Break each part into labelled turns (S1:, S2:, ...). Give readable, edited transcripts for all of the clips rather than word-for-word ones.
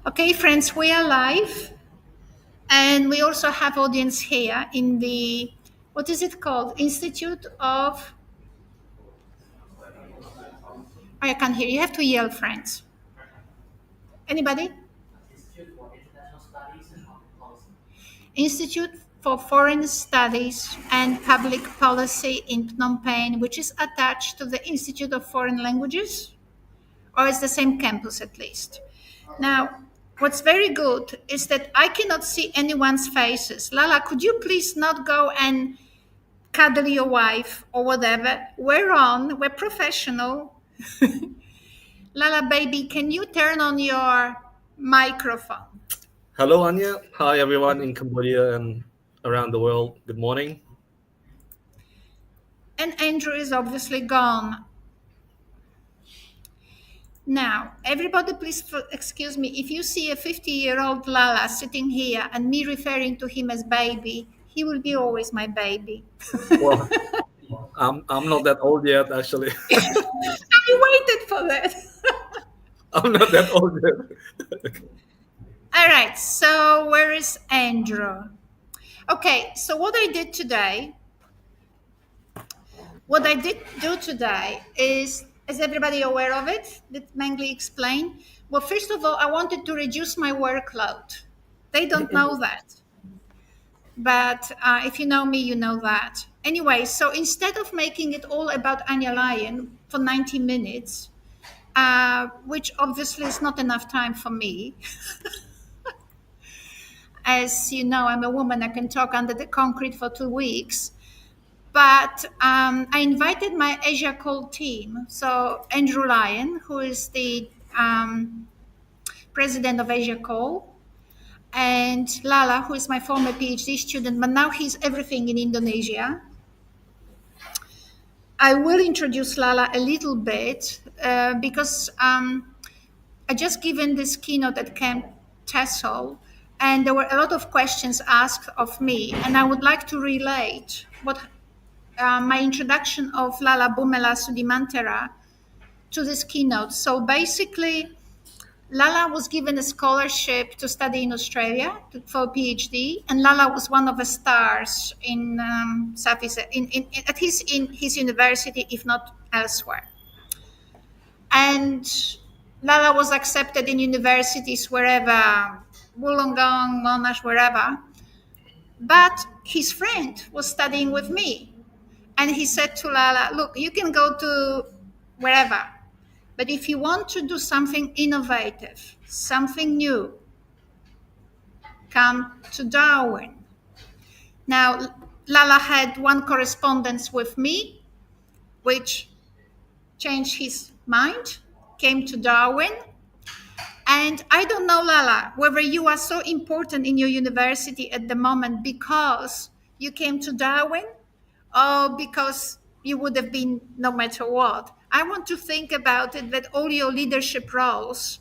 S1: Okay, friends, we are live, and we also have audience here in the, what is it called? Institute of, I can't hear. You have to yell, friends. Anybody? Institute for Foreign Studies and Public Policy in Phnom Penh, which is attached to the Institute of Foreign Languages, or it's the same campus at least. Now, what's very good is that I cannot see anyone's faces. Lala, could you please not go and cuddle your wife or whatever? We're on, we're professional. Lala, baby, can you turn on your microphone?
S2: Hello, Anya. Hi, everyone in Cambodia and around the world. Good morning.
S1: And Andrew is obviously gone. Now, everybody, please excuse me. If you see a 50-year-old Lala sitting here and me referring to him as baby, he will be always my baby.
S2: Well, I'm not that old yet, actually.
S1: I waited for that.
S2: I'm not that old yet.
S1: All right, so where is Andrew? Okay, so what I did today is everybody aware of it? Did Mengli explain? Well, first of all, I wanted to reduce my workload. They don't know that. But if you know me, you know that. Anyway, so instead of making it all about Anya Lyon for 90 minutes, which obviously is not enough time for me, as you know, I'm a woman, I can talk under the concrete for 2 weeks. But I invited my Asia Call team. So Andrew Lyon, who is the president of Asia Call, and Lala, who is my former PhD student, but now he's everything in Indonesia. I will introduce Lala a little bit because I just given this keynote at Camp Tassel, and there were a lot of questions asked of me, and I would like to relate what my introduction of Lala Bumela Sudimantera to this keynote. So basically, Lala was given a scholarship to study in Australia for a PhD, and Lala was one of the stars in Southeast, at least in his university, if not elsewhere. And Lala was accepted in universities wherever, Wollongong, Monash, wherever. But his friend was studying with me. And he said to Lala, look, you can go to wherever, but if you want to do something innovative, something new, come to Darwin. Now, Lala had one correspondence with me, which changed his mind, came to Darwin. And I don't know, Lala, whether you are so important in your university at the moment because you came to Darwin or because you would have been no matter what. I want to think about it that all your leadership roles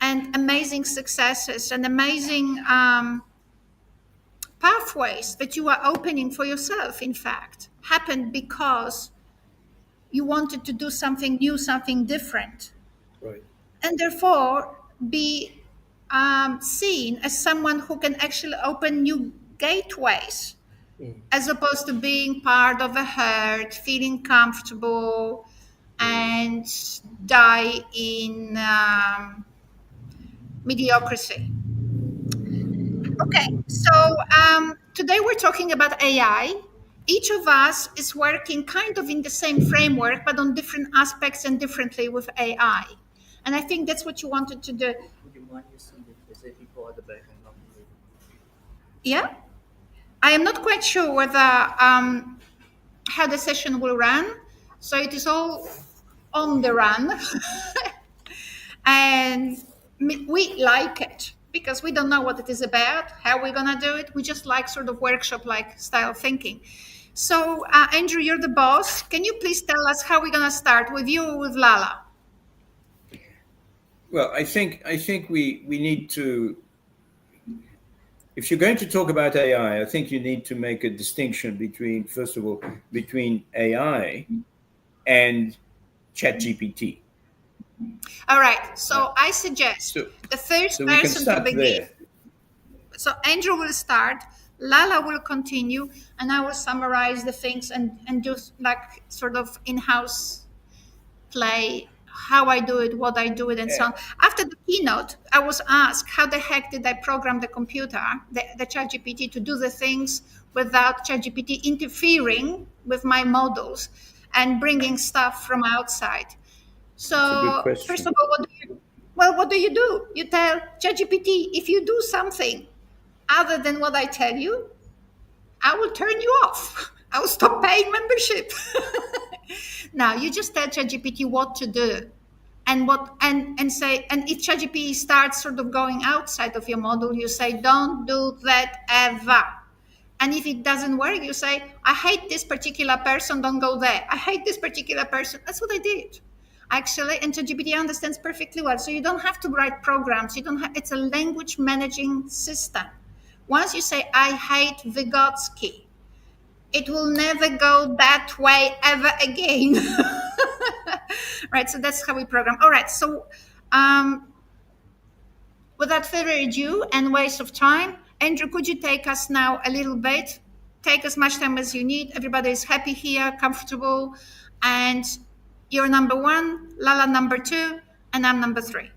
S1: and amazing successes and amazing pathways that you are opening for yourself, in fact, happened because you wanted to do something new, something different.
S2: Right.
S1: And therefore be seen as someone who can actually open new gateways as opposed to being part of a herd, feeling comfortable, and die in mediocrity. Okay, so today we're talking about AI. Each of us is working kind of in the same framework, but on different aspects and differently with AI. And I think that's what you wanted to do.
S3: Would you mind using the say people at the back and not me?
S1: Yeah? I am not quite sure whether how the session will run. So it is all on the run. And we like it because we don't know what it is about, how we're going to do it. We just like sort of workshop-like style thinking. So, Andrew, you're the boss. Can you please tell us how we're going to start, with you or with Lala?
S3: Well, I think we need to. If you're going to talk about AI, I think you need to make a distinction between, first of all, between AI and ChatGPT.
S1: All right.
S3: Uh,
S1: So I suggest
S3: so,
S1: the first
S3: so we can
S1: person to
S3: start
S1: begin.
S3: there.
S1: So Andrew will start, Lala will continue, and I will summarize the things and do like sort of in-house play, how I do it, what I do it, and so
S3: Uh,
S1: on. After the keynote, I was asked how the heck did I program the computer, the ChatGPT, to do the things without ChatGPT interfering with my models and bringing stuff from outside.
S3: it's a good
S1: So first
S3: question.
S1: of all, what do? You tell ChatGPT, if you do something other than what I tell you, I will turn you off. I will stop paying membership. Now you just tell ChatGPT what to do, and say, and if ChatGPT starts sort of going outside of your model, you say, don't do that ever. And if it doesn't work, you say, I hate this particular person, don't go there. I hate this particular person. That's what I did. Actually, and ChatGPT understands perfectly well. So you don't have to write programs. You don't have, it's a language managing system. Once you say, I hate Vygotsky, it will never go that way ever again. Right. So that's how we program. All right. So um, without further ado and waste of time, Andrew, could you take us now a little bit? Take as much time as you need. Everybody is happy here, comfortable. And you're number one, Lala number two, and I'm number three.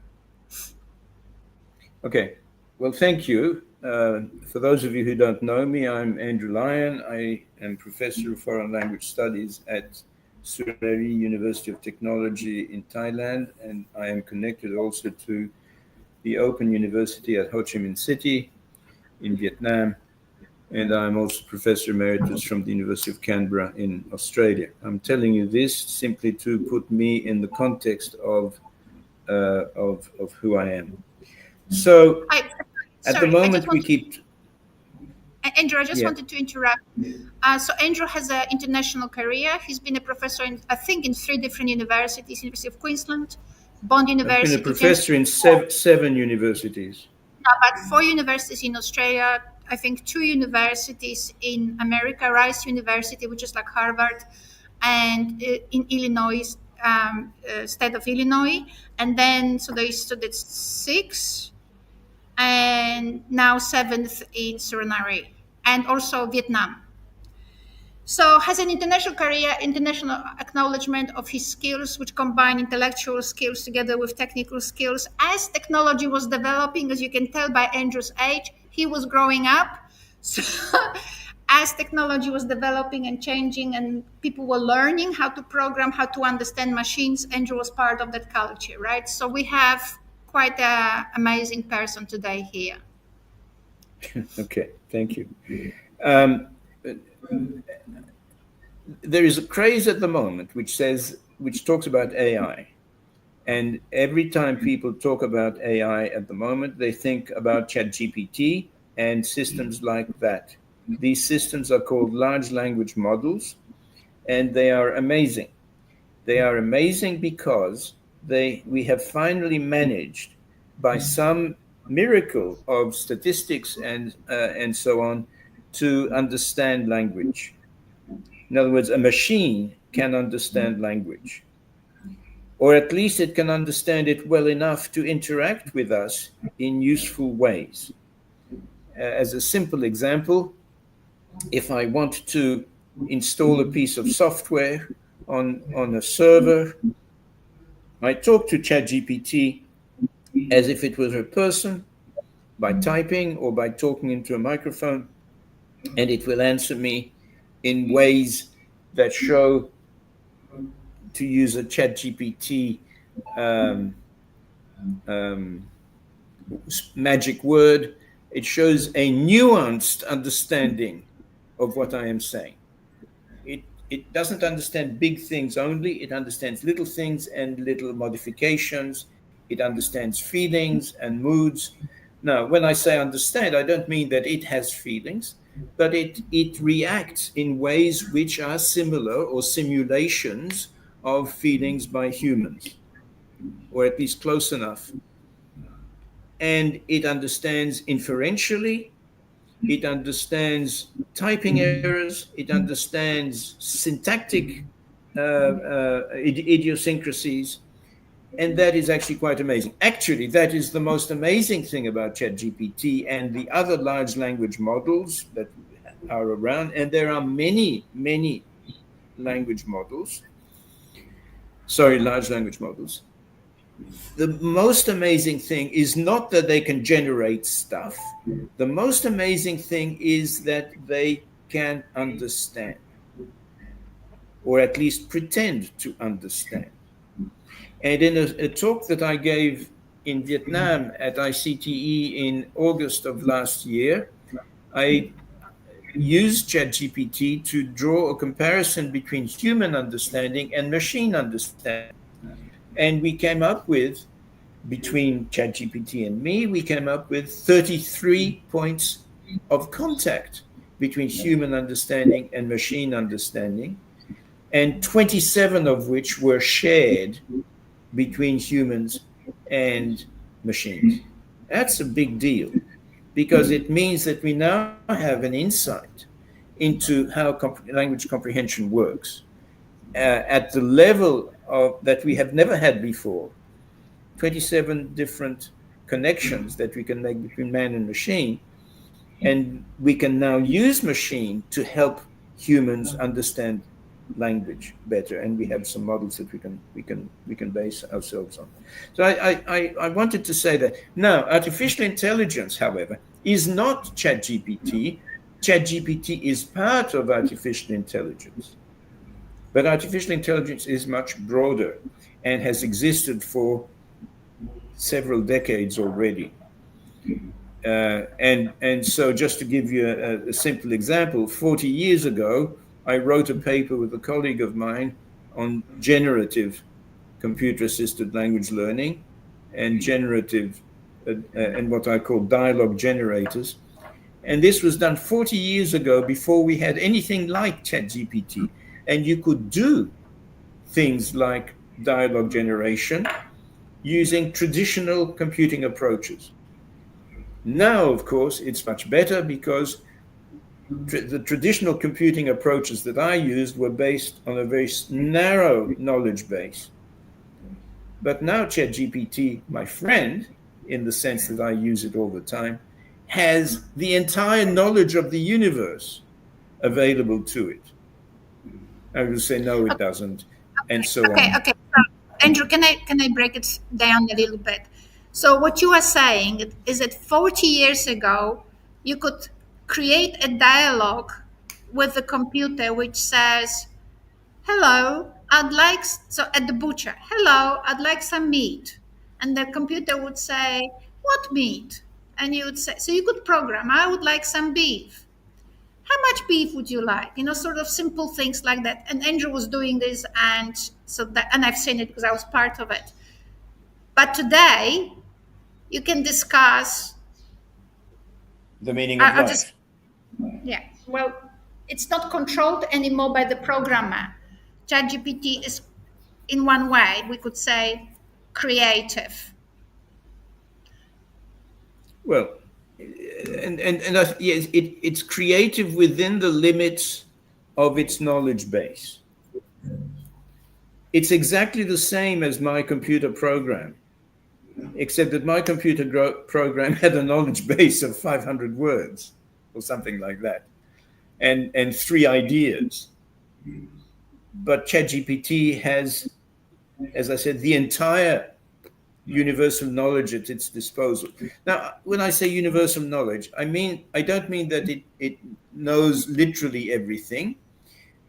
S3: Okay. Well, thank you. For those of you who don't know me, I'm Andrew Lyon. I am Professor of Foreign Language Studies at Surrey University of Technology in Thailand, and I am connected also to the Open University at Ho Chi Minh City in Vietnam, and I'm also Professor Emeritus from the University of Canberra in Australia. I'm telling you this simply to put me in the context of who I am. So
S1: I,
S3: at the
S1: sorry, I just
S3: moment, we
S1: wanted
S3: keep,
S1: Andrew, I just
S3: yeah,
S1: wanted to interrupt. So Andrew has an international career. He's been a professor in, I think, in three different universities: University of Queensland, Bond
S3: I've been a
S1: University, James,
S3: professor in seven universities.
S1: but four universities in Australia. I think two universities in America: Rice University, which is like Harvard, and in Illinois, state of Illinois. And then so that's six, and now seventh in Suriname, and also Vietnam. So has an international career, international acknowledgement of his skills, which combine intellectual skills together with technical skills. As technology was developing, as you can tell by Andrew's age, he was growing up. So as technology was developing and changing and people were learning how to program, how to understand machines, Andrew was part of that culture, right? So we have quite an amazing person today here.
S3: Okay, thank you. Um, there is a craze at the moment which talks about AI. And every time people talk about AI at the moment, they think about ChatGPT and systems like that. These systems are called large language models, and they are amazing. They are amazing because we have finally managed, by some miracle of statistics and so on, to understand language. In other words, a machine can understand language, or at least it can understand it well enough to interact with us in useful ways. As a simple example, if I want to install a piece of software on a server, I talk to ChatGPT as if it was a person by typing or by talking into a microphone, and it will answer me in ways that show, to use a ChatGPT um, um, magic word, it shows a nuanced understanding of what I am saying. It doesn't understand big things only, it understands little things and little modifications. It understands feelings and moods. Now, when I say understand, I don't mean that it has feelings, but it reacts in ways which are similar or simulations of feelings by humans, or at least close enough. And it understands inferentially, it understands typing errors, it understands syntactic idiosyncrasies, And that is actually quite amazing. Actually, that is the most amazing thing about ChatGPT and the other large language models that are around. And there are many, many language models. Sorry, large language models. The most amazing thing is not that they can generate stuff. The most amazing thing is that they can understand, or at least pretend to understand. And in a talk that I gave in Vietnam at ICTE in August of last year, I used ChatGPT to draw a comparison between human understanding and machine understanding. And we came up with, between ChatGPT and me, we came up with 33 points of contact between human understanding and machine understanding, and 27 of which were shared between humans and machines. That's a big deal because it means that we now have an insight into how language comprehension works at the level that we have never had before. 27 different connections that we can make between man and machine, and we can now use machine to help humans understand language better, and we have some models that we can base ourselves on. So I wanted to say that now artificial intelligence, however, is not ChatGPT. ChatGPT is part of artificial intelligence, but artificial intelligence is much broader and has existed for several decades already. And so just to give you a simple example, 40 years ago, I wrote a paper with a colleague of mine on generative computer-assisted language learning and generative and what I call dialogue generators. And this was done 40 years ago before we had anything like ChatGPT. And you could do things like dialogue generation using traditional computing approaches. Now, of course, it's much better because the traditional computing approaches that I used were based on a very narrow knowledge base. But now ChatGPT, my friend, in the sense that I use it all the time, has the entire knowledge of the universe available to it. I will say, no, it doesn't, and so on.
S1: Okay. So, Andrew, can I break it down a little bit? So what you are saying is that 40 years ago, you could create a dialogue with the computer which says, "Hello, I'd like so at the butcher. Hello, I'd like some meat," and the computer would say, "What meat?" And you would say, so you could program, "I would like some beef. How much beef would you like?" Sort of simple things like that. And Andrew was doing this, and and I've seen it because I was part of it. But today, you can discuss.
S3: The meaning of life.
S1: Yeah. Well, it's not controlled anymore by the programmer. ChatGPT is, in one way, we could say, creative.
S3: Well, yes, it's creative within the limits of its knowledge base. It's exactly the same as my computer program, except that my computer program had a knowledge base of 500 words or something like that, and 3 ideas. But ChatGPT has, as I said, the entire universal knowledge at its disposal. Now, when I say universal knowledge, I don't mean that it knows literally everything,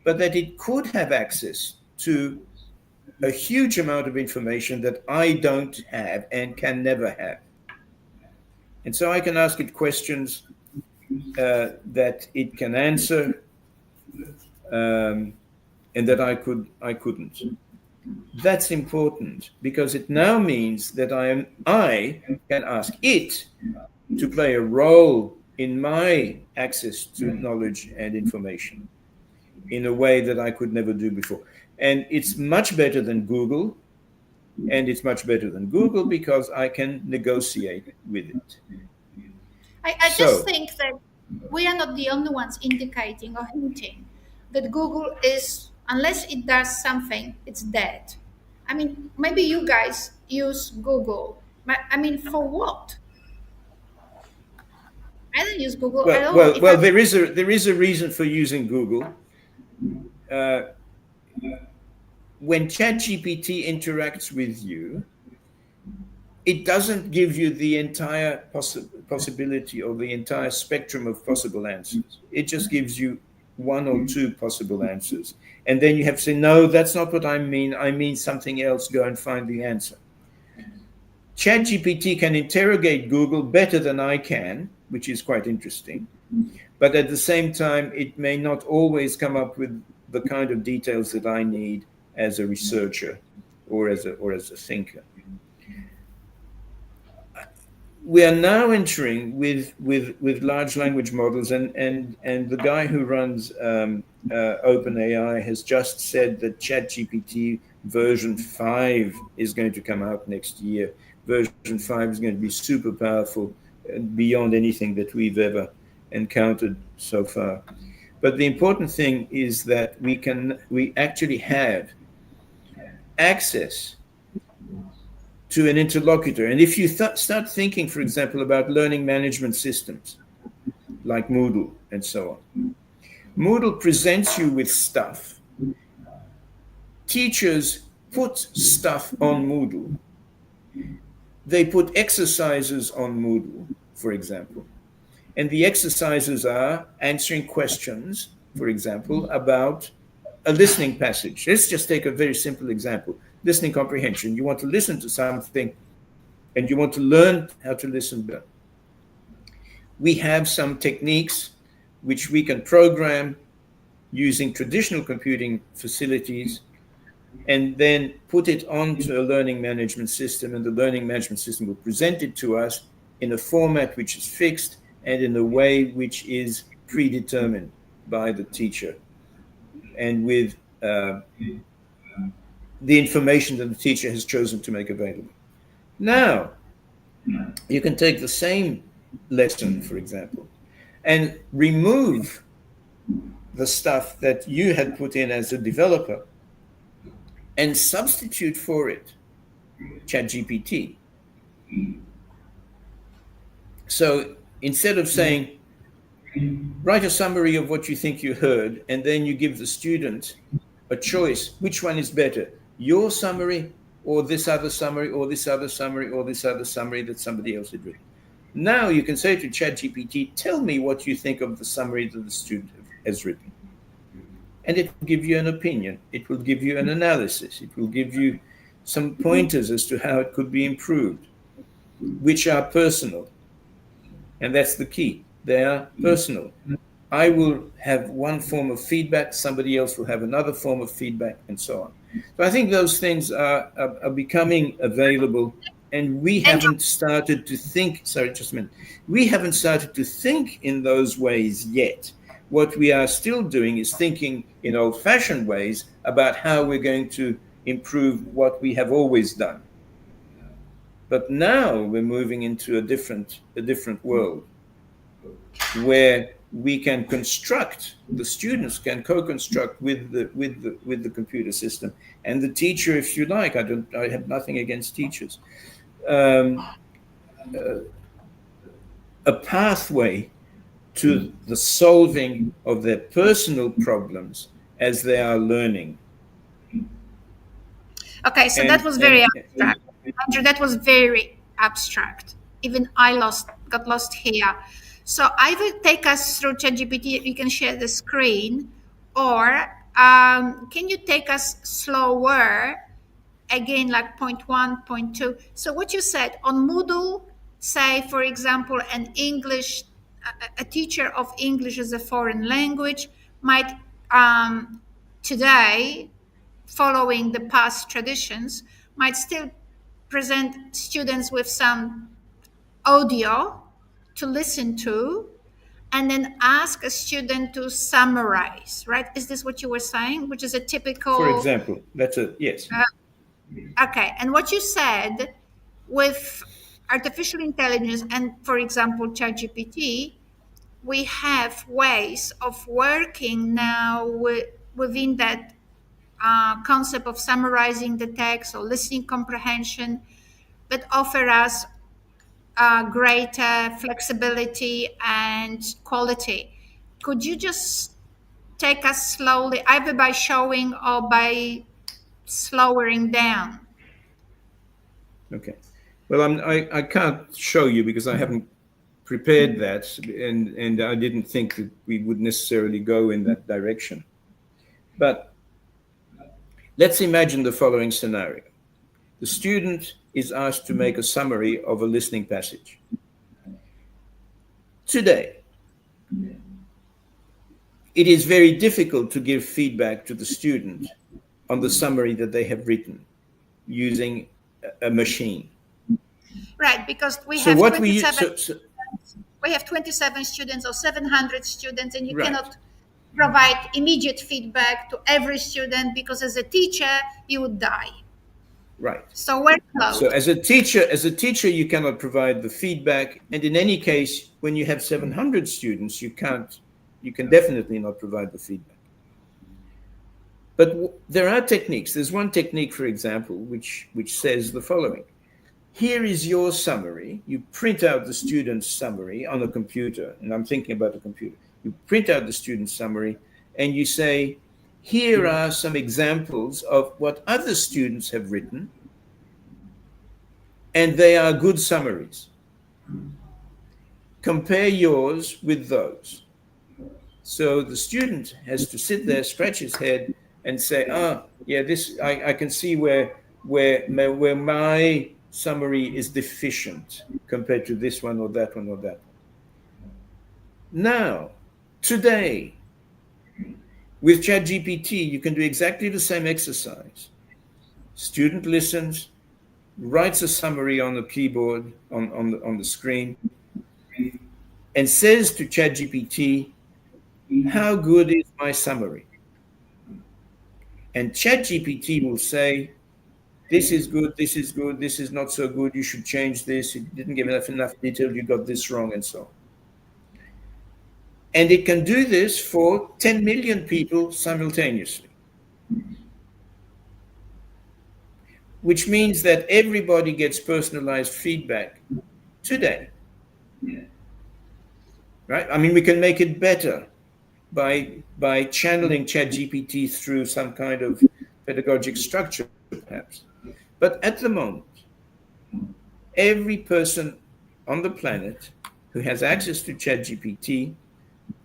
S3: but that it could have access to a huge amount of information that I don't have and can never have. And so I can ask it questions that it can answer, and that I couldn't. That's important because it now means that I can ask it to play a role in my access to knowledge and information in a way that I could never do before. And it's much better than Google, and it's much better than Google because I can negotiate with it.
S1: I just think that we are not the only ones indicating or hinting that Google is, unless it does something, it's dead. I mean, maybe you guys use Google. I mean, for what? I don't use Google at
S3: Well,
S1: all.
S3: well,
S1: If I
S3: well. There is a reason for using Google. Uh, when ChatGPT interacts with you, it doesn't give you the entire possibility or the entire spectrum of possible answers. It just gives you one or two possible answers. And then you have to say, no, that's not what I mean. I mean something else. Go and find the answer. ChatGPT can interrogate Google better than I can, which is quite interesting. But at the same time, it may not always come up with the kind of details that I need as a researcher or as a thinker. We are now entering with large language models, and the guy who runs OpenAI has just said that ChatGPT version 5 is going to come out next year. Version 5 is going to be super powerful, beyond anything that we've ever encountered so far. But the important thing is that we actually have access to an interlocutor. And if you start thinking, for example, about learning management systems like Moodle and so on, Moodle presents you with stuff. Teachers put stuff on Moodle. They put exercises on Moodle, for example. And the exercises are answering questions, for example, about a listening passage. Let's just take a very simple example. Listening comprehension. You want to listen to something and you want to learn how to listen better. We have some techniques which we can program using traditional computing facilities and then put it onto a learning management system, and the learning management system will present it to us in a format which is fixed and in a way which is predetermined by the teacher, and with the information that the teacher has chosen to make available. Now, you can take the same lesson, for example, and remove the stuff that you had put in as a developer and substitute for it ChatGPT. So instead of saying, write a summary of what you think you heard, and then you give the student a choice, which one is better, your summary or this other summary or this other summary or this other summary that somebody else had written. Now you can say to ChatGPT, tell me what you think of the summary that the student has written. And it will give you an opinion. It will give you an analysis. It will give you some pointers as to how it could be improved, which are personal. And that's the key. They are personal. I will have one form of feedback, somebody else will have another form of feedback, and so on. So I think those things are becoming available, and we haven't started to think, sorry, just a minute. We haven't started to think in those ways yet. What we are still doing is thinking in old-fashioned ways about how we're going to improve what we have always done. But now we're moving into a different world where we can construct, the students can co-construct with the computer system, and the teacher, if you like. I have nothing against teachers. A pathway to the solving of their personal problems as they are learning.
S1: Okay, so that was very abstract. Andrew, that was very abstract. Even I got lost here. So either take us through ChatGPT, you can share the screen, or can you take us slower, again, like point one, point two? So what you said on Moodle, say, for example, a teacher of English as a foreign language might today, following the past traditions, might still present students with some audio to listen to, and then ask a student to summarize, right? Is this what you were saying? Which is a typical.
S3: For example, that's a yes.
S1: Okay, and what you said with artificial intelligence and, for example, ChatGPT, we have ways of working now within that concept of summarizing the text or listening comprehension, but offer us greater flexibility and quality. Could you just take us slowly, either by showing or by slowing down?
S3: Okay. Well, I can't show you because I haven't prepared that, and I didn't think that we would necessarily go in that direction. But let's imagine the following scenario. The student is asked to make a summary of a listening passage. Today, it is very difficult to give feedback to the student on the summary that they have written using a machine.
S1: Right, because we
S3: So
S1: have
S3: what
S1: 27 we have 27 students or 700 students, and you
S3: Right.
S1: cannot provide immediate feedback to every student, because as a teacher you would die.
S3: Right.
S1: So workload.
S3: So as a teacher, you cannot provide the feedback, and in any case, when you have 700 students, you can definitely not provide the feedback. But there are techniques. There's one technique, for example, which says the following: here is your summary. You print out the student's summary on a computer, and I'm thinking about a computer. You print out the student's summary, and you say, here are some examples of what other students have written, and they are good summaries. Compare yours with those. So the student has to sit there, scratch his head, and say, yeah, this I can see where my summary is deficient compared to this one or that one or that one. Now, today, with ChatGPT, you can do exactly the same exercise. Student listens, writes a summary on the keyboard, on the screen, and says to ChatGPT, how good is my summary? And ChatGPT will say, this is good, this is not so good, you should change this, you didn't give enough detail, you got this wrong, and so on. And it can do this for 10 million people simultaneously. Which means that everybody gets personalized feedback today. Right? I mean, we can make it better by channeling ChatGPT through some kind of pedagogic structure, perhaps. But at the moment, every person on the planet who has access to ChatGPT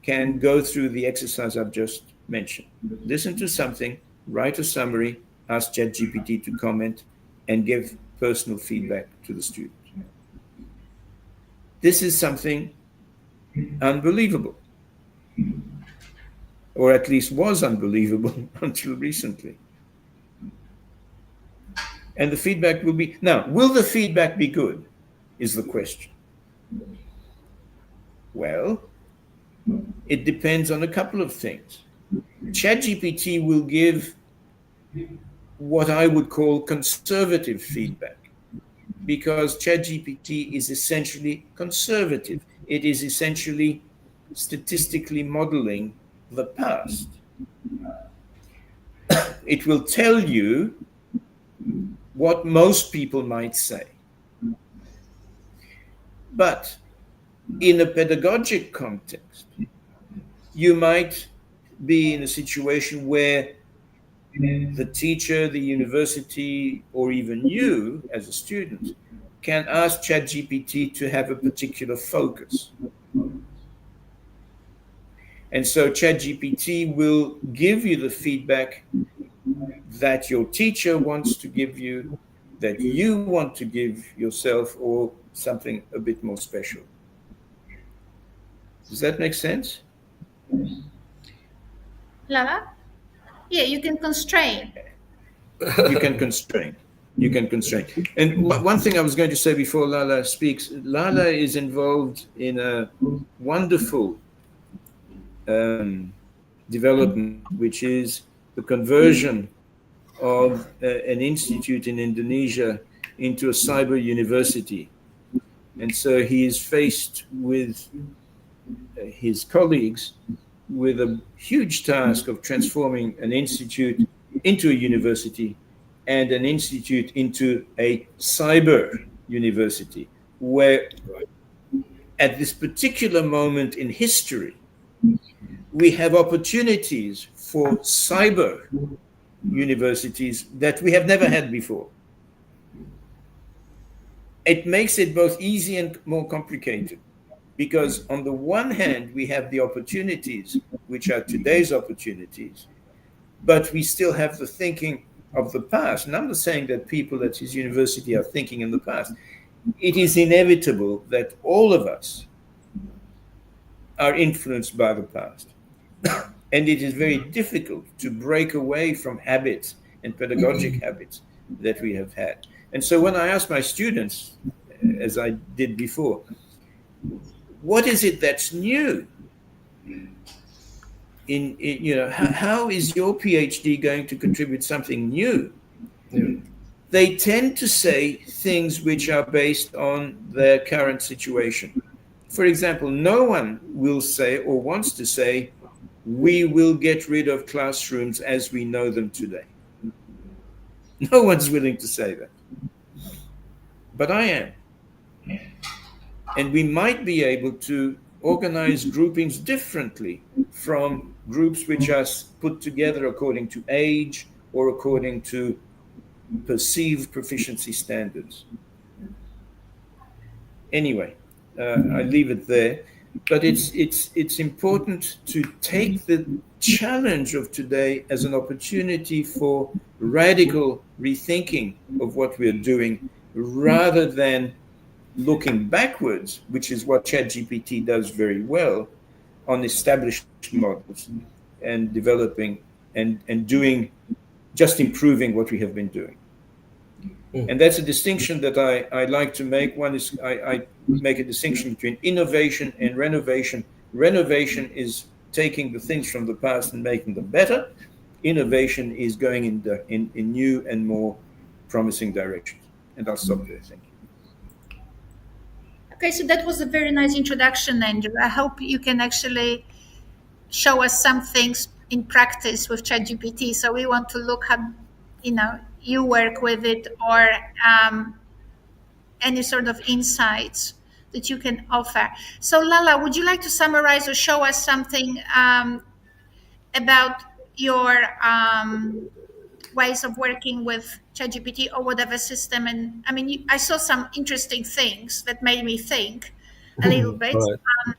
S3: can go through the exercise I've just mentioned. Listen to something, write a summary, ask ChatGPT to comment, and give personal feedback to the student. This is something unbelievable, or at least was unbelievable until recently. And the feedback will be, now, will the feedback be good, is the question. Well, it depends on a couple of things. ChatGPT will give what I would call conservative feedback, because ChatGPT is essentially conservative. It is essentially statistically modeling the past. It will tell you what most people might say. But in a pedagogic context, you might be in a situation where the teacher, the university, or even you as a student can ask ChatGPT to have a particular focus. And so ChatGPT will give you the feedback that your teacher wants to give you, that you want to give yourself, or something a bit more special. Does that make sense?
S1: Lala? Yeah, you can constrain.
S3: You can constrain. You can constrain. And one thing I was going to say before Lala speaks, Lala is involved in a wonderful development, which is the conversion of an institute in Indonesia into a cyber university. And so he is faced with his colleagues with a huge task of transforming an institute into a university and an institute into a cyber university, where at this particular moment in history, we have opportunities for cyber universities that we have never had before. It makes it both easy and more complicated, because on the one hand, we have the opportunities, which are today's opportunities, but we still have the thinking of the past. And I'm not saying that people at his university are thinking in the past. It is inevitable that all of us are influenced by the past. And it is very difficult to break away from habits and pedagogic habits that we have had. And so when I ask my students, as I did before, what is it that's new? How is your PhD going to contribute something new? They tend to say things which are based on their current situation. For example, no one will say or wants to say, we will get rid of classrooms as we know them today. No one's willing to say that. But I am. And we might be able to organize groupings differently from groups which are put together according to age or according to perceived proficiency standards. Anyway, I leave it there. But it's important to take the challenge of today as an opportunity for radical rethinking of what we're doing, rather than looking backwards, which is what ChatGPT does very well, on established models and developing and doing, just improving what we have been doing. And that's a distinction that I like to make. One is I make a distinction between innovation and renovation. Renovation is taking the things from the past and making them better. Innovation is going in new and more promising directions. And I'll stop there. Thank you.
S1: Okay, so that was a very nice introduction, Andrew. I hope you can actually show us some things in practice with ChatGPT. So we want to look how, you work with it, or any sort of insights that you can offer. So Lala, would you like to summarize or show us something about your ways of working with ChatGPT or whatever system? And I mean, I saw some interesting things that made me think a little bit.
S2: All right.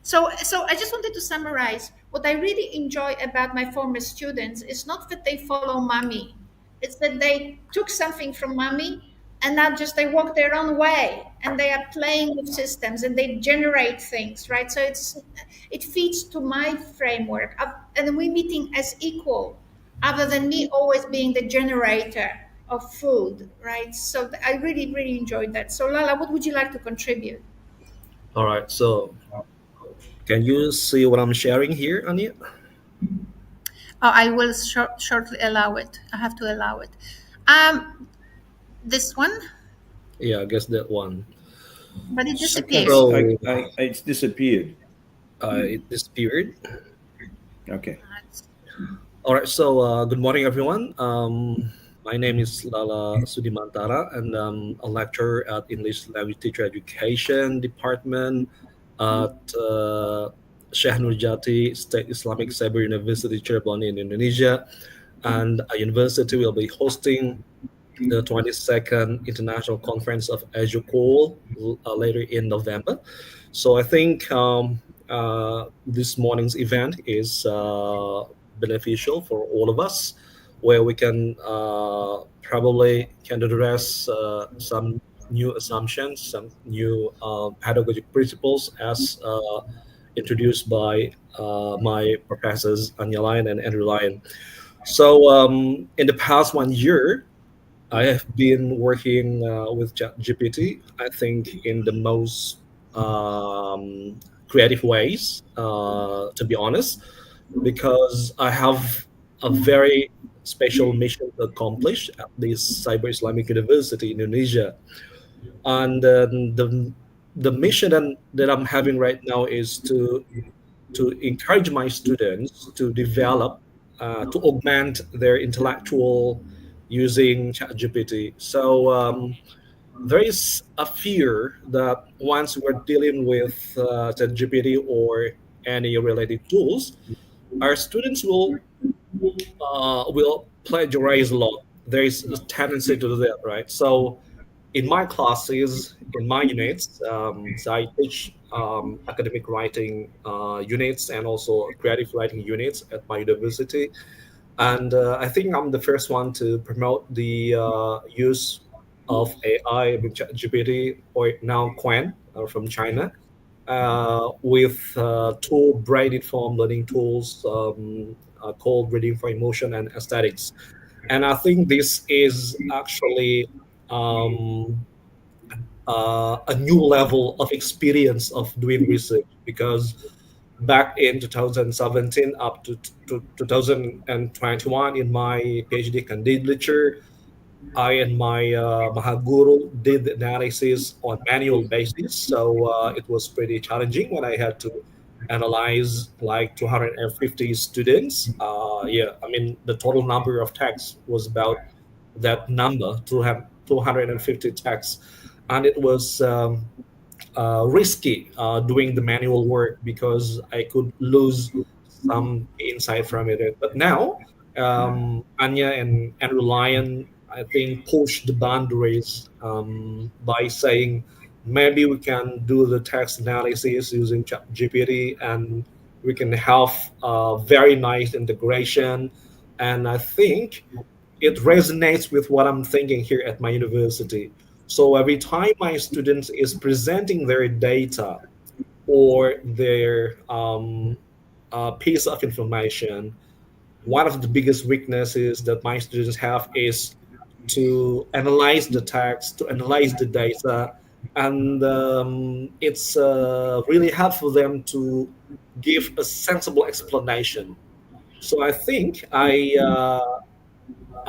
S1: So I just wanted to summarize what I really enjoy about my former students is not that they follow mommy. It's that they took something from mommy and now just they walk their own way and they are playing with systems and they generate things, right? So it feeds to my framework and we're meeting as equal, other than me always being the generator of food, right? So I really, really enjoyed that. So Lala, what would you like to contribute?
S2: All right. So, can you see what I'm sharing here, Anya?
S1: Oh, I will shortly allow it. I have to allow it. This one,
S2: Yeah, I guess that one.
S1: but it disappeared.
S2: So,
S3: It's disappeared.
S2: it disappeared.
S3: Okay.
S2: All right. So, good morning, everyone. My name is Lala Sudimantara, and I'm a lecturer at English Language Teacher Education Department at Syekh Nurjati State Islamic Cyber University, Cirebon in Indonesia. And our university will be hosting the 22nd International Conference of EduCall later in November. So I think this morning's event is beneficial for all of us, where we can probably can address some new assumptions, some new pedagogic principles as introduced by my professors Anya Lyon and Andrew Lyon. So in the past 1 year, I have been working with GPT, I think, in the most creative ways, to be honest, because I have a very special mission to accomplish at this Cyber Islamic University in Indonesia. And the mission that I'm having right now is to encourage my students to develop to augment their intellectual using ChatGPT. So there is a fear that once we're dealing with ChatGPT or any related tools, our students will plagiarize a lot. There is a tendency to do that, right? So in my classes, in my units, so I teach academic writing units and also creative writing units at my university. And I think I'm the first one to promote the use of AI, with ChatGPT, or now Quan from China, with two braided form learning tools called Reading for Emotion and Aesthetics. And I think this is actually um, a new level of experience of doing research, because back in 2017 up to 2021 in my PhD candidature, I and my Mahaguru did the analysis on manual basis. So it was pretty challenging when I had to analyze like 250 students. Yeah, I mean, the total number of texts was about that number, 250 texts. And it was risky doing the manual work because I could lose some insight from it. But now, Anya and Reliant, I think, pushed the boundaries by saying maybe we can do the text analysis using GPT, and we can have very nice integration. And I think it resonates with what I'm thinking here at my university. So every time my students is presenting their data or their piece of information, one of the biggest weaknesses that my students have is to analyze the text, to analyze the data, and it's really hard for them to give a sensible explanation. So I think I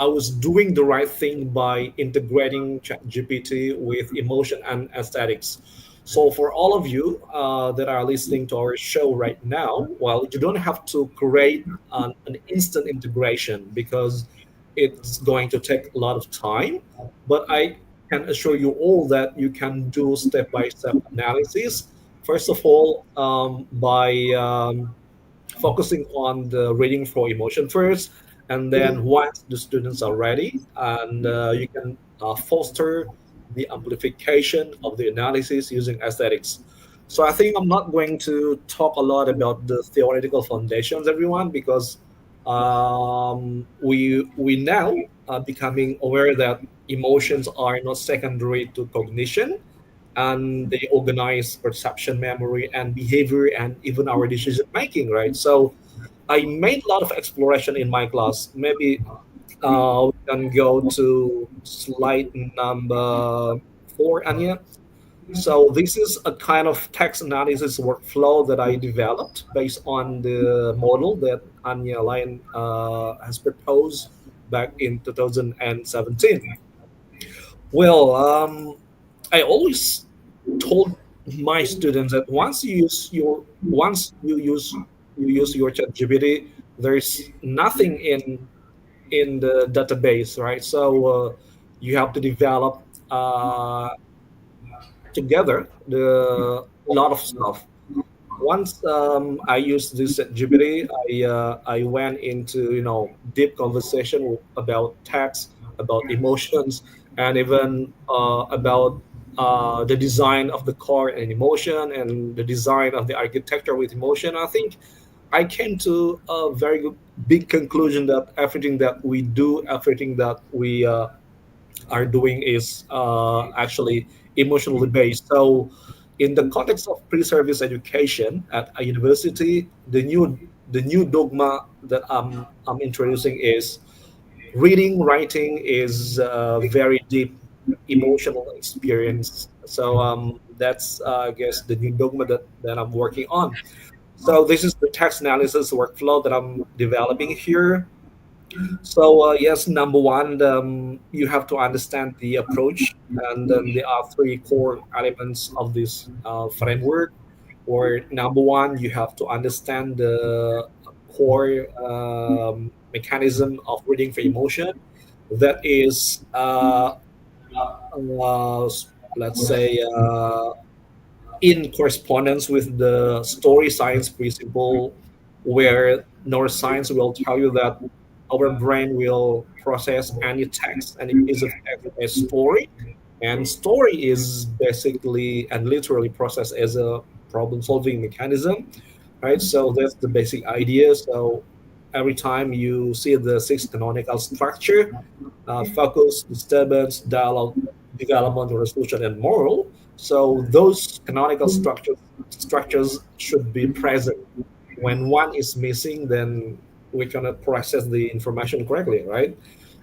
S2: was doing the right thing by integrating ChatGPT with emotion and aesthetics. So for all of you that are listening to our show right now, well, you don't have to create an instant integration because it's going to take a lot of time. But I can assure you all that you can do step-by-step analysis. First of all, by focusing on the reading for emotion first, and then once the students are ready, and you can foster the amplification of the analysis using aesthetics. So I think I'm not going to talk a lot about the theoretical foundations, everyone, because we now are becoming aware that emotions are not secondary to cognition, and they organize perception, memory, and behavior, and even our decision making, right? So I made a lot of exploration in my class. Maybe we can go to slide number 4, Anya. So this is a kind of text analysis workflow that I developed based on the model that Anya Lyon has proposed back in 2017. Well, I always told my students that once you use your ChatGPT, there's nothing in the database, right? So you have to develop together the lot of stuff. Once I used this at GPT, I went into deep conversation about text, about emotions, and even about the design of the car and emotion, and the design of the architecture with emotion. I think I came to a very big conclusion that everything that we do, everything that we are doing is actually emotionally based. So, in the context of pre-service education at a university, the new dogma that I'm introducing is reading, writing is a very deep emotional experience. So that's I guess the new dogma that I'm working on. So this is the text analysis workflow that I'm developing here. So yes, number one, you have to understand the approach, and then there are three core elements of this framework. Or number one, you have to understand the core mechanism of reading for emotion that is, uh, let's say, in correspondence with the story science principle, where neuroscience will tell you that our brain will process any text, any piece of text as story, and story is basically and literally processed as a problem-solving mechanism, right? So that's the basic idea. So every time you see the six canonical structure, focus, disturbance, dialogue, development, resolution, and moral. So those canonical structures should be present. When one is missing, then we cannot process the information correctly, right?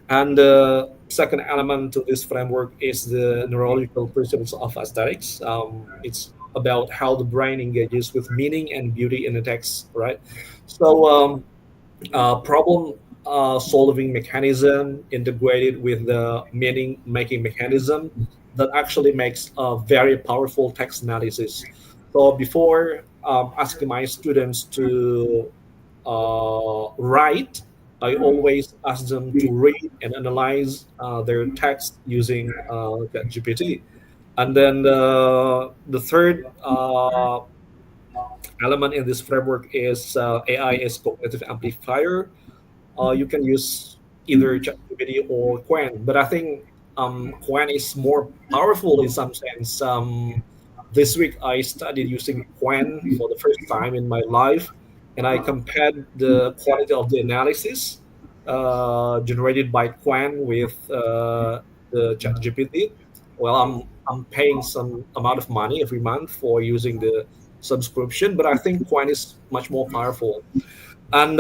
S2: And the second element to this framework is the neurological principles of aesthetics. It's about how the brain engages with meaning and beauty in the text, right? So problem solving mechanism integrated with the meaning making mechanism that actually makes a very powerful text analysis. So before asking my students to write, I always ask them to read and analyze their text using ChatGPT. And then the third element in this framework is AI as cognitive amplifier. You can use either ChatGPT or Quen, but I think Quen is more powerful in some sense. This week I studied using Quen for the first time in my life, and I compared the quality of the analysis generated by Quen with the ChatGPT. Well, I'm paying some amount of money every month for using the subscription, but I think Quen is much more powerful. And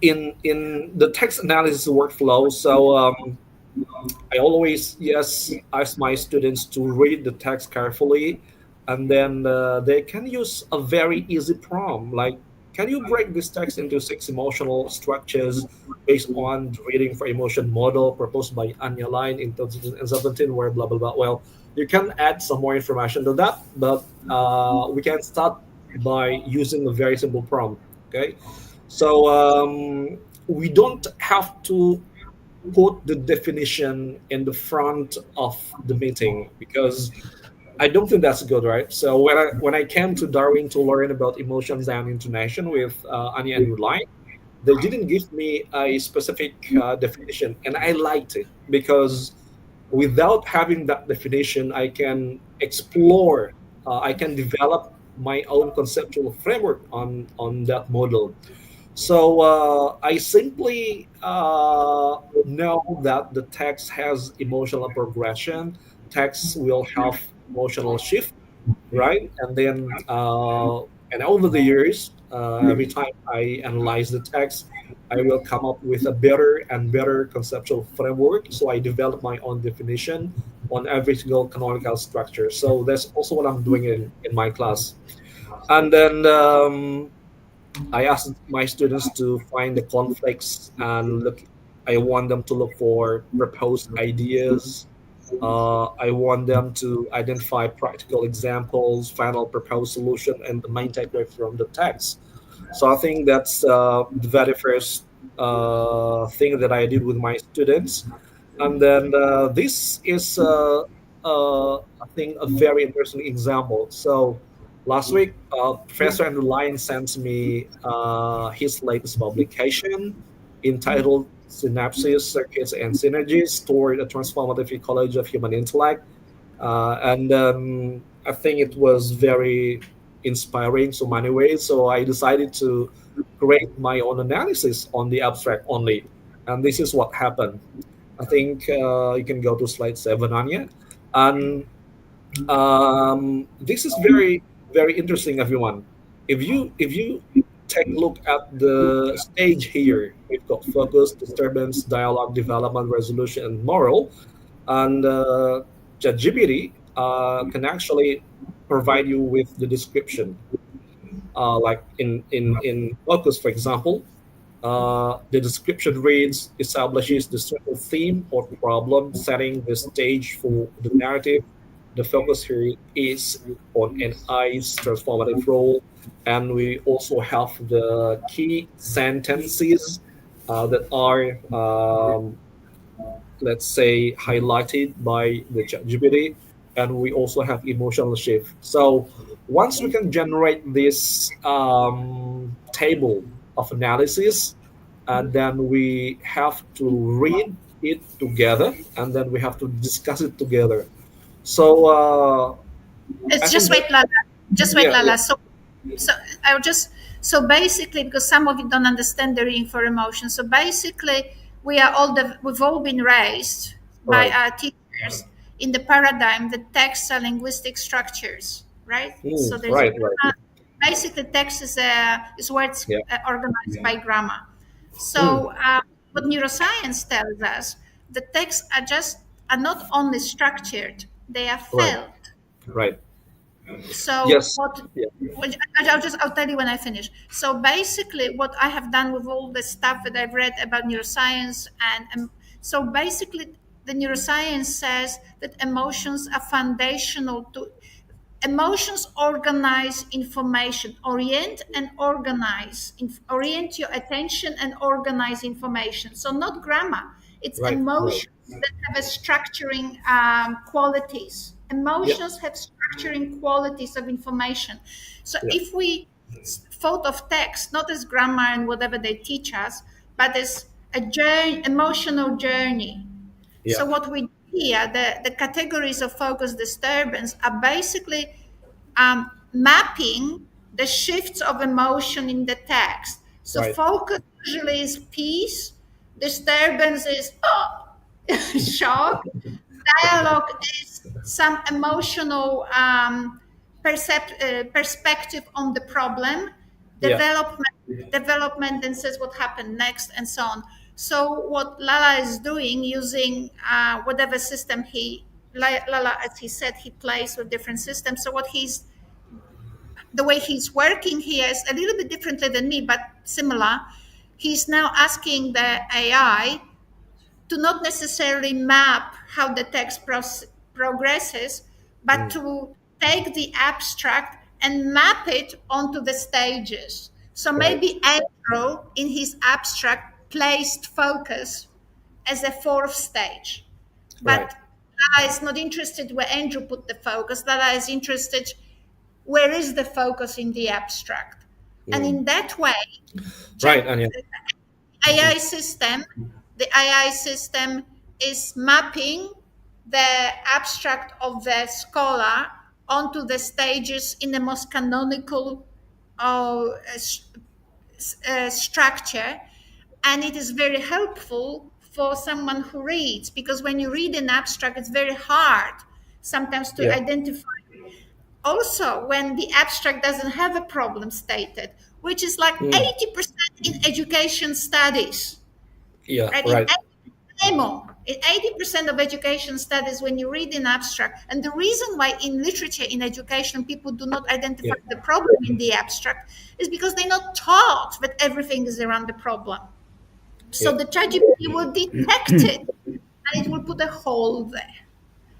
S2: in the text analysis workflow, so I always ask my students to read the text carefully, and then they can use a very easy prompt like, can you break this text into six emotional structures based on the reading for emotion model proposed by Anya Line in 2017, where blah blah blah. Well, you can add some more information to that, but we can start by using a very simple prompt. Okay, so we don't have to put the definition in the front of the meeting because I don't think that's good, right? So when I came to Darwin to learn about emotions and intonation with Anya and Rulai, they didn't give me a specific definition, and I liked it because without having that definition, I can explore, I can develop my own conceptual framework on that model. So I simply know that the text has emotional progression. Text will have emotional shift, right? And then and over the years, every time I analyze the text, I will come up with a better and better conceptual framework. So I develop my own definition on every single canonical structure. So that's also what I'm doing in my class. And then I asked my students to find the conflicts and look. I want them to look for proposed ideas. I want them to identify practical examples, final proposed solution, and the main takeaway from the text. So I think that's the very first thing that I did with my students. And then this is, I think, a very interesting example. So last week, Professor Andrew Lyon sent me his latest publication entitled Synapses, Circuits, and Synergies Toward a Transformative Ecology of Human Intellect. And I think it was very inspiring so many ways. So I decided to create my own analysis on the abstract only. And this is what happened. I think you can go to slide 7, Anya. And this is very, very interesting, everyone. If you take a look at the stage here, we've got focus, disturbance, dialogue, development, resolution, and moral. And ChatGPT can actually provide you with the description. Like in focus, for example, the description reads, establishes the central theme or problem, setting the stage for the narrative, The focus here is on NI's transformative role, and we also have the key sentences that are, let's say, highlighted by the ChatGPT, and we also have emotional shift. So once we can generate this table of analysis, and then we have to read it together, and then we have to discuss it together. So I
S1: It's
S2: think
S1: just
S2: that,
S1: wait, Lala. Just wait,
S2: yeah, yeah,
S1: Lala. So I would just so basically, because some of you don't understand the reading for emotion. So basically, we've all been raised by
S2: right.
S1: our teachers in the paradigm that texts are linguistic structures, right? So there's
S2: Right, right.
S1: basically text is words
S2: Yeah.
S1: organized by grammar.
S2: Mm,
S1: So what neuroscience tells us, the texts are not only structured, they are
S2: right,
S1: felt.
S2: right.
S1: So
S2: Yes.
S1: what?
S2: Yeah.
S1: I'll tell you when I finish. So basically, what I have done with all the stuff that I've read about neuroscience, and so basically, the neuroscience says that emotions are foundational to emotions. Organize information, orient your attention and organize information. So not grammar, it's
S2: Right, right.
S1: emotions that have a structuring qualities.
S2: Yeah,
S1: Emotions have structuring qualities of information. So
S2: yeah,
S1: if we thought of text not as grammar and whatever they teach us, but as a journey, emotional journey.
S2: yeah.
S1: So what we do here, the categories of focus disturbance are basically mapping the shifts of emotion in the text. So
S2: Right.
S1: focus usually is peace, disturbance is shock, dialogue is some emotional perspective on the problem,
S2: Yeah.
S1: development and says what happened next and so on. So what Lala is doing using whatever system Lala, as he said, he plays with different systems. So the way he's working here is a little bit differently than me, but similar. He's now asking the AI to not necessarily map how the text progresses, but
S2: Mm,
S1: to take the abstract and map it onto the stages. So
S2: right,
S1: maybe Andrew, in his abstract, placed focus as a fourth stage.
S2: right.
S1: But Lala is not interested where Andrew put the focus. Lala is interested where is the focus in the abstract. And
S2: Mm.
S1: in that way,
S2: Right, Anya.
S1: AI system, the AI system is mapping the abstract of the scholar onto the stages in the most canonical structure. And it is very helpful for someone who reads, because when you read an abstract, it's very hard sometimes to
S2: Yeah.
S1: identify also when the abstract doesn't have a problem stated, which is like
S2: Mm.
S1: 80% in education studies,
S2: Yeah,
S1: right?
S2: right.
S1: In 80% of education studies, when you read an abstract, and the reason why in literature, in education, people do not identify
S2: Yeah,
S1: the problem in the abstract is because they're not taught that everything is around the problem.
S2: yeah.
S1: So the ChatGPT will detect it and it will put a hole there.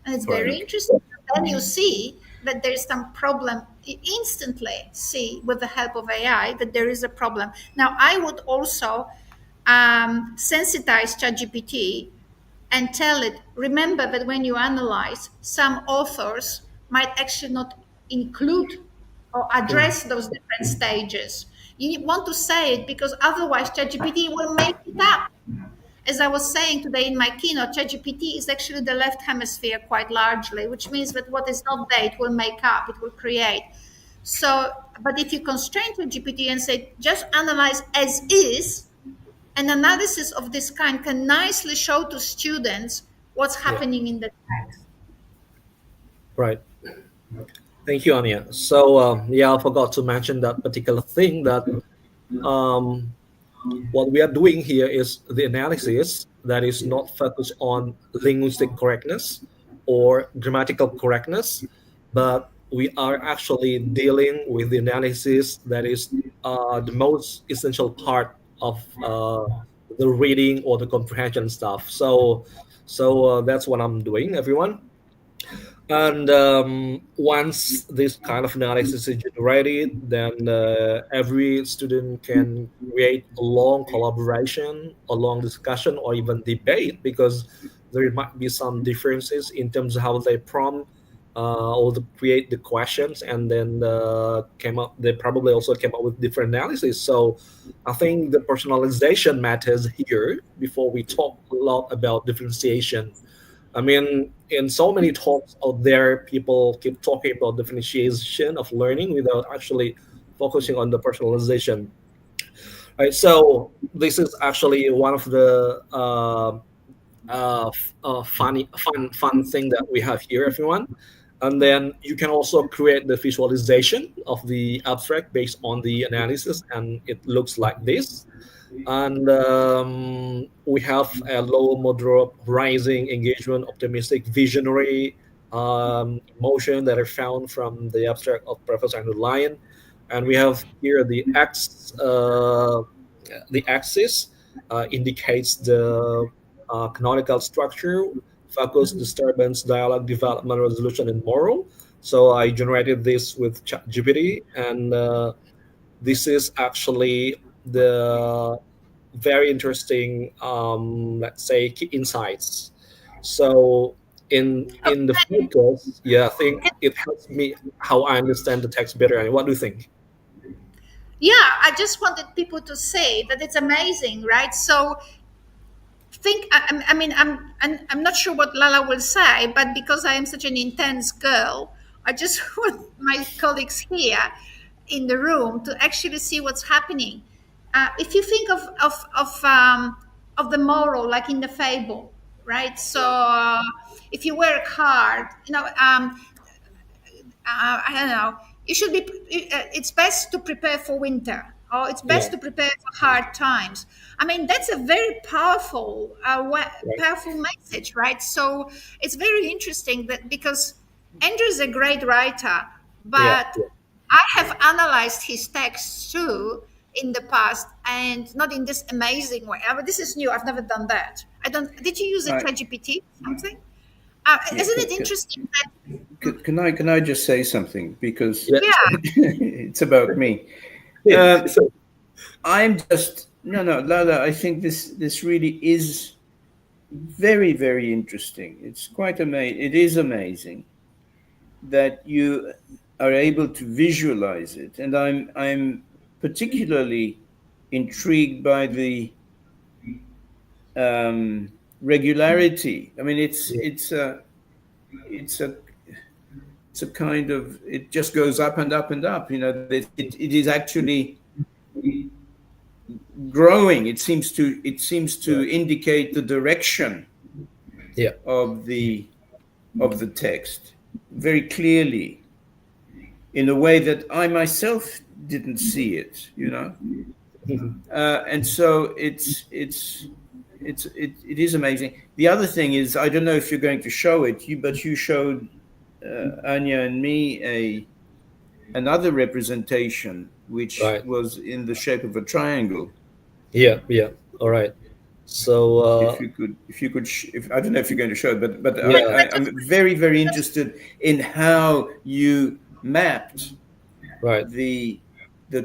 S1: And it's
S2: Right.
S1: very interesting. Then you see that there is some problem. You instantly see with the help of AI that there is a problem. Now, I would also sensitize ChatGPT and tell it, remember that when you analyze, some authors might actually not include or
S2: Mm.
S1: address those different stages. You want to say it because otherwise ChatGPT will make it up. As I was saying today in my keynote, ChatGPT is actually the left hemisphere quite largely, which means that what is not there, it will make up, it will create. So, but if you constrain ChatGPT and say, just analyze as is, an analysis of this kind can nicely show to students what's
S2: Yeah,
S1: happening in the text.
S2: right. Thank you, Anya. So, yeah, I forgot to mention that particular thing that um, what we are doing here is the analysis that is not focused on linguistic correctness or grammatical correctness, but we are actually dealing with the analysis that is the most essential part of the reading or the comprehension stuff. So that's what I'm doing, everyone. And once this kind of analysis is generated, then every student can create a long collaboration, a long discussion, or even debate, because there might be some differences in terms of how they prompt or create the questions, and then came up. They probably also came up with different analysis. So I think the personalization matters here before we talk a lot about differentiation. I mean, in so many talks out there, people keep talking about differentiation of learning without actually focusing on the personalization. Right. So this is actually one of the fun thing that we have here, everyone. And then you can also create the visualization of the abstract based on the analysis, and it looks like this. And we have a low, moderate, rising, engagement, optimistic, visionary emotion that are found from the abstract of Professor Andrew Lyon. And we have here the axis indicates the canonical structure, focus, disturbance, dialogue, development, resolution, and moral. So I generated this with ChatGPT, and this is actually the very interesting, let's say, key insights. So in the focus, yeah, I think it helps me how I understand the text better. And what do you think?
S1: Yeah, I just wanted people to say that it's amazing, right? So I mean, I'm not sure what Lala will say, but because I am such an intense girl, I just want my colleagues here in the room to actually see what's happening. If you think of the moral, like in the fable, right? So if you work hard, I don't know. You should be. It's best to prepare for winter, or it's
S2: Yeah,
S1: best to prepare for hard times. I mean, that's a very powerful,
S2: right.
S1: powerful message, right? So it's very interesting that because Andrew is a great writer,
S2: Yeah,
S1: but
S2: yeah,
S1: I have analyzed his texts too in the past, and not in this amazing way. But this is new. I've never done that. I don't. Did you use a
S3: I,
S1: ChatGPT something?
S3: yeah,
S1: Isn't it interesting that?
S3: can I just say something because
S2: yeah.
S1: Yeah.
S3: it's about me. Uh,
S2: So
S3: I'm just no, Lala. I think this really is very, very interesting. It's quite amazing. It is amazing that you are able to visualize it, and I'm particularly intrigued by the regularity. I mean,
S2: yeah,
S3: it's a it's a kind of, it just goes up and up and up. It is actually growing. It seems to
S2: right.
S3: indicate the direction
S2: Yeah.
S3: of the text very clearly in a way that I myself didn't see it. And so it is amazing. The other thing is, I don't know if you're going to show it, but you showed Anya and me another representation which
S2: Right.
S3: was in the shape of a triangle.
S2: Yeah, yeah. All right. So
S3: If I don't know if you're going to show it, but
S1: But,
S2: yeah,
S1: but
S3: I'm very, very interested in how you mapped
S2: right.
S3: the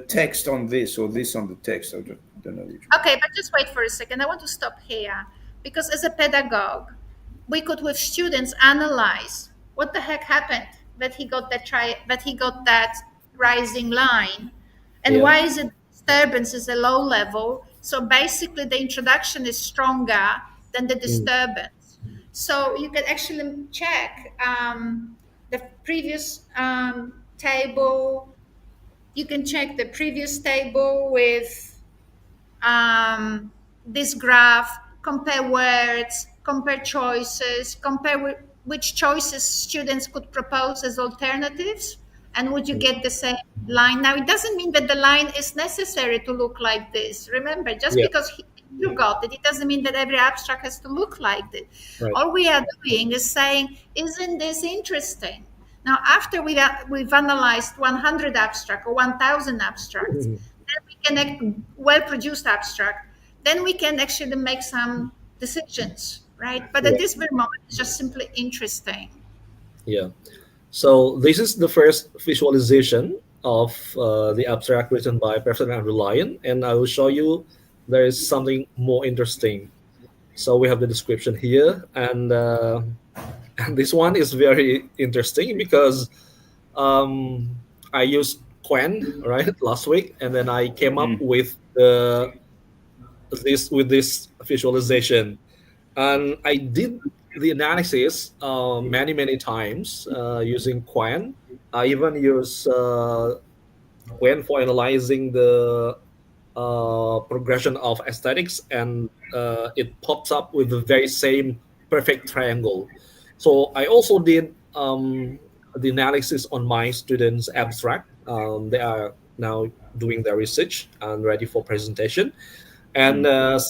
S3: text on this, or this on the text. I don't know which one.
S1: okay, but just wait for a second. I want to stop here because as a pedagogue, we could with students analyze what the heck happened that he got that rising line, and
S2: Yeah.
S1: why is it disturbance is a low level. So basically, the introduction is stronger than the
S2: Mm,
S1: disturbance. So you can actually check the previous table. You can check the previous table with this graph, compare words, compare choices, compare which choices students could propose as alternatives, and would you
S2: mm,
S1: get the same line? Now, it doesn't mean that the line is necessary to look like this. Remember, just
S2: yeah.
S1: because you got it, it doesn't mean that every abstract has to look like this.
S2: Right.
S1: All we are doing is saying, isn't this interesting? Now, after we've analyzed 100 abstract or 1,000 abstracts,
S2: Mhm.
S1: then we can well produced abstract, then we can actually make some decisions, right? But at
S2: Yeah.
S1: this very moment, it's just simply interesting.
S2: Yeah. So this is the first visualization of the abstract written by Person and Reliant, and I will show you there is something more interesting. So we have the description here, and and this one is very interesting because I used Quen right last week, and then I came up
S3: Mm.
S2: with this visualization, and I did the analysis many times using Quen. I even use Quen for analyzing the progression of aesthetics, and it pops up with the very same perfect triangle. So I also did the analysis on my students' abstract. They are now doing their research and ready for presentation, and
S3: Mm.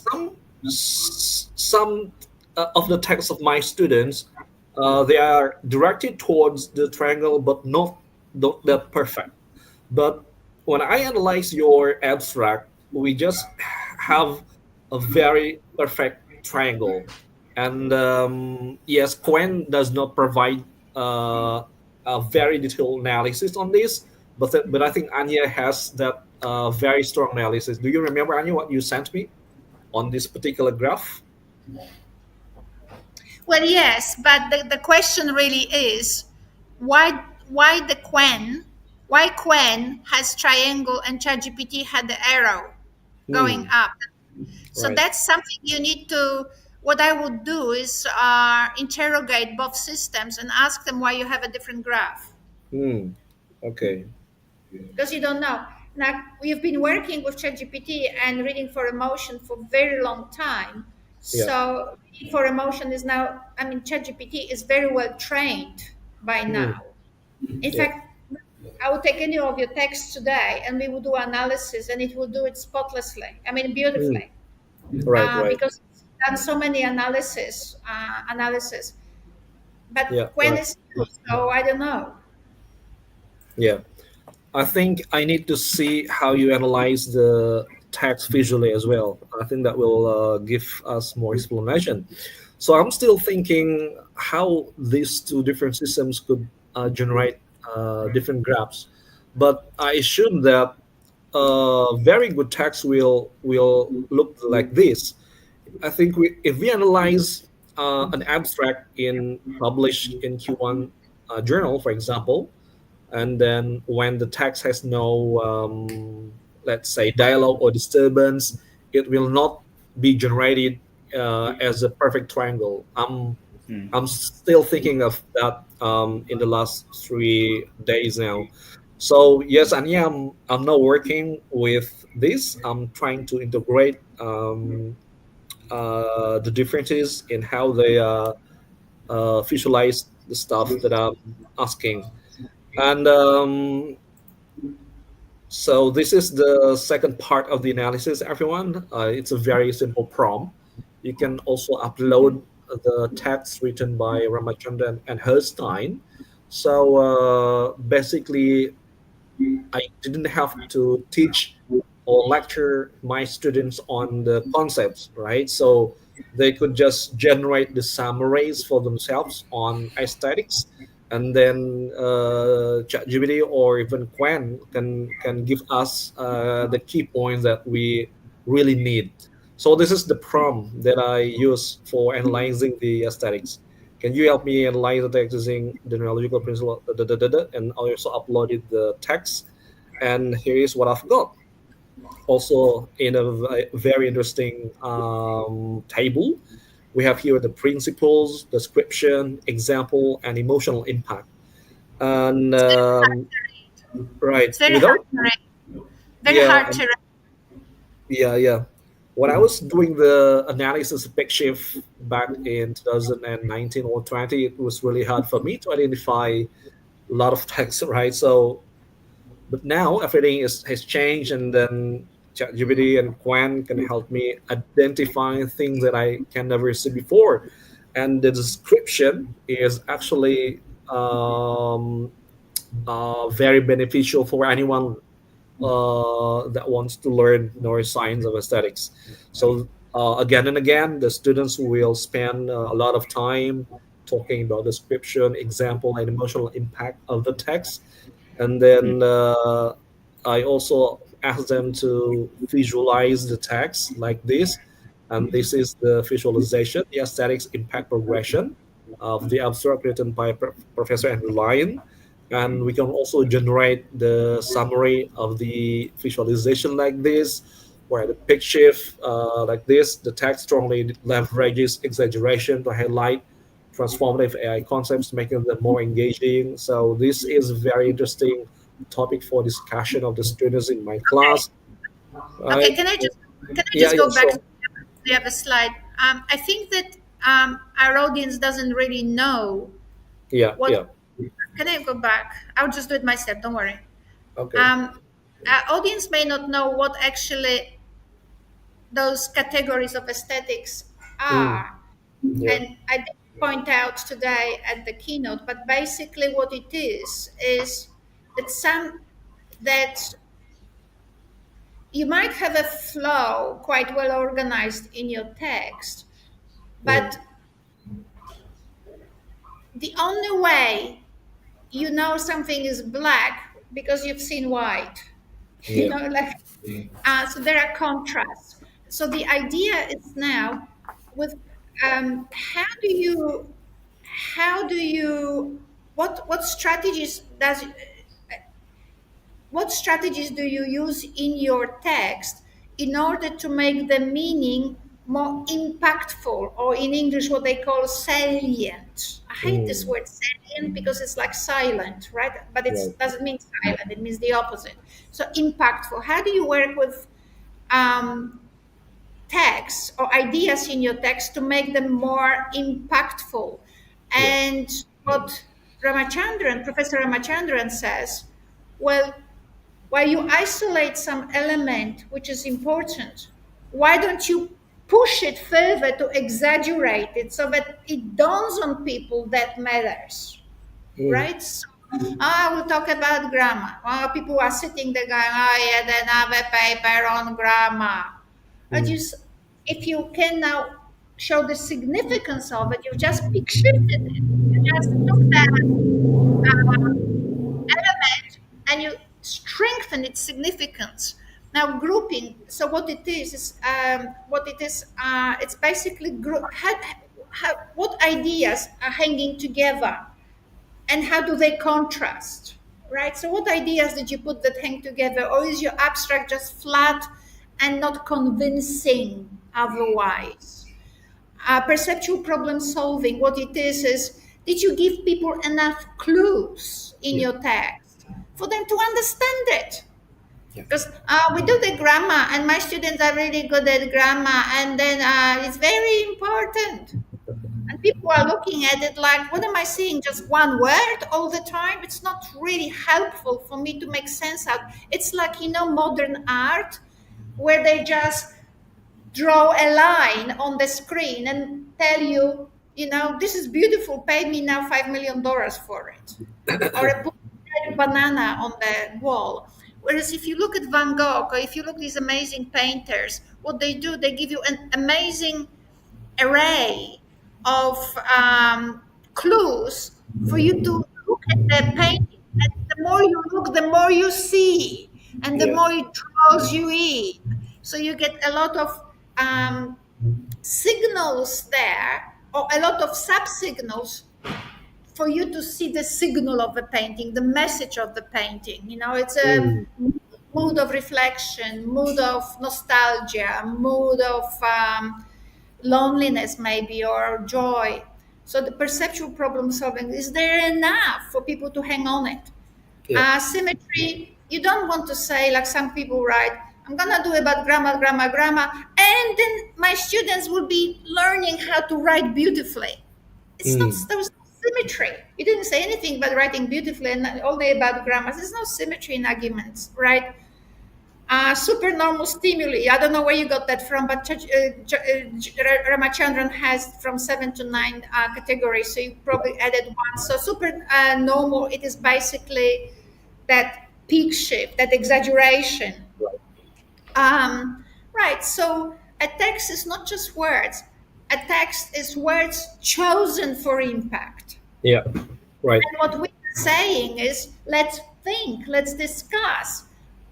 S2: some of the texts of my students, they are directed towards the triangle, but not that perfect. But when I analyze your abstract, we just have a very perfect triangle. And yes, Quen does not provide a very detailed analysis on this, but I think Anya has that very strong analysis. Do you remember, Anya, what you sent me on this particular graph?
S1: Well, yes, but the question really is why the Quen has triangle and ChatGPT had the arrow going
S2: Hmm.
S1: up. So
S2: Right.
S1: that's something you need to. What I would do is interrogate both systems and ask them why you have a different graph,
S2: Hmm. Okay.
S1: because you don't know. Now we've been working with ChatGPT and reading for emotion for a very long time.
S2: Yeah.
S1: So reading for emotion is now. I mean, ChatGPT is very well trained by
S2: Hmm.
S1: now. In
S2: Yeah.
S1: fact, I would take any of your texts today and we would do analysis, and it will do it spotlessly. I mean,
S2: Hmm.
S1: beautifully,
S2: Right. Right.
S1: because it's done so many analysis. But
S2: Yeah.
S1: when
S2: Right.
S1: is new, so I don't know.
S2: Yeah. I think I need to see how you analyze the text visually as well. I think that will give us more explanation. So I'm still thinking how these two different systems could generate different graphs. But I assume that very good text will look like this. I think if we analyze an abstract in published in Q1 journal, for example, and then when the text has no let's say dialogue or disturbance, it will not be generated as a perfect triangle.
S3: Mm.
S2: I'm still thinking of that in the last 3 days now. So yes, and yeah, I'm now working with this. I'm trying to integrate the differences in how they visualize the stuff that I'm asking. And so this is the second part of the analysis, everyone. It's a very simple prompt. You can also upload the text written by Ramachandran and Herstein. So basically, I didn't have to teach or lecture my students on the concepts, right? So they could just generate the summaries for themselves on aesthetics, and then ChatGPT or even Quen can give us the key points that we really need. So this is the prompt that I use for analyzing the aesthetics. Can you help me analyze the text using the neurological principle? And I also uploaded the text, and here is what I've got. Also, in a very interesting table, we have here the principles, description, example, and emotional impact. And right,
S1: It's very hard
S2: without
S1: to read. Very
S2: yeah,
S1: hard to read.
S2: yeah. When I was doing the analysis of Big Shift back in 2019 or 20, it was really hard for me to identify a lot of text, right? So but now everything has changed, and then ChatGPT and Quen can help me identify things that I can never see before. And the description is actually very beneficial for anyone that wants to learn neuroscience of aesthetics. So again and again, the students will spend a lot of time talking about description, example, and emotional impact of the text. And then I also ask them to visualize the text like this. And this is the visualization, the aesthetics impact progression of the abstract written by Professor Andrew Lyon. And we can also generate the summary of the visualization like this, where the pitch shift like this, the text strongly leverages exaggeration to highlight transformative AI concepts, making them more engaging. So this is a very interesting topic for discussion of the students in my class.
S1: Okay,
S2: Right?
S1: can I
S2: Yeah,
S1: just
S2: yeah,
S1: go back?
S2: sure.
S1: We have a slide. I think that our audience doesn't really know
S2: Yeah,
S1: what.
S2: yeah.
S1: Can I go back? I'll just do it myself. Don't worry.
S2: Okay.
S1: Um, our audience may not know what actually those categories of aesthetics
S2: Mm,
S1: are,
S2: yeah.
S1: and I did point out today at the keynote. But basically, what it is that that you might have a flow quite well organized in your text,
S2: Mm,
S1: but the only way you know something is black because you've seen white. you
S2: yeah.
S1: know like so there are contrasts. So the idea is now with how do you what strategies does what strategies do you use in your text in order to make the meaning more impactful, or in English, what they call salient? I hate this
S2: Mm,
S1: word salient because it's like silent, right? But it
S2: right.
S1: doesn't mean silent, it means the opposite. So, impactful. How do you work with um, text or ideas in your text to make them more impactful?
S2: Yeah.
S1: And what Professor Ramachandran says, well, while you isolate some element which is important, why don't you push it further to exaggerate it so that it dawns on people that matters,
S2: Mm,
S1: right? So, I will talk about grammar. Well, people are sitting there going, oh, yeah, then have a paper on grammar. I
S2: mm,
S1: just, if you can now show the significance of it, you just pick shifted it. You just took that element and you strengthen its significance. Now, grouping. So, what it is, it's basically what ideas are hanging together, and how do they contrast, right? So, what ideas did you put that hang together, or is your abstract just flat and not convincing otherwise? Perceptual problem solving, what it is did you give people enough clues in
S2: yeah.
S1: your text for them to understand it?
S2: Yeah.
S1: Because we do the grammar, and my students are really good at grammar, and then it's very important. And people are looking at it like, what am I seeing? Just one word all the time? It's not really helpful for me to make sense out. It's like, modern art, where they just draw a line on the screen and tell you, this is beautiful, pay me now $5 million for it. Or a banana on the wall. Whereas if you look at Van Gogh, or if you look at these amazing painters, what they do, they give you an amazing array of clues for you to look at the painting. And the more you look, the more you see, and the
S2: Yeah.
S1: more it draws you in. So you get a lot of um, signals there, or a lot of sub signals for you to see the signal of the painting, the message of the painting. It's a
S2: Mm,
S1: mood of reflection, mood of nostalgia, mood of loneliness, maybe, or joy. So the perceptual problem solving, is there enough for people to hang on it?
S2: yeah.
S1: Symmetry, you don't want to say, like some people write, I'm going to do about grammar, grammar, grammar, and then my students will be learning how to write beautifully. It's not,
S2: Mm,
S1: there was no symmetry. You didn't say anything about writing beautifully and only about grammar. There's no symmetry in arguments, right? Supernormal stimuli. I don't know where you got that from, but Ramachandran has from 7 to 9 categories, so you probably added one. So super normal, it is basically that peak shift, that exaggeration.
S2: right.
S1: Um, right. So a text is not just words. A text is words chosen for impact.
S2: Yeah. Right.
S1: And what we are saying is, let's think, let's discuss,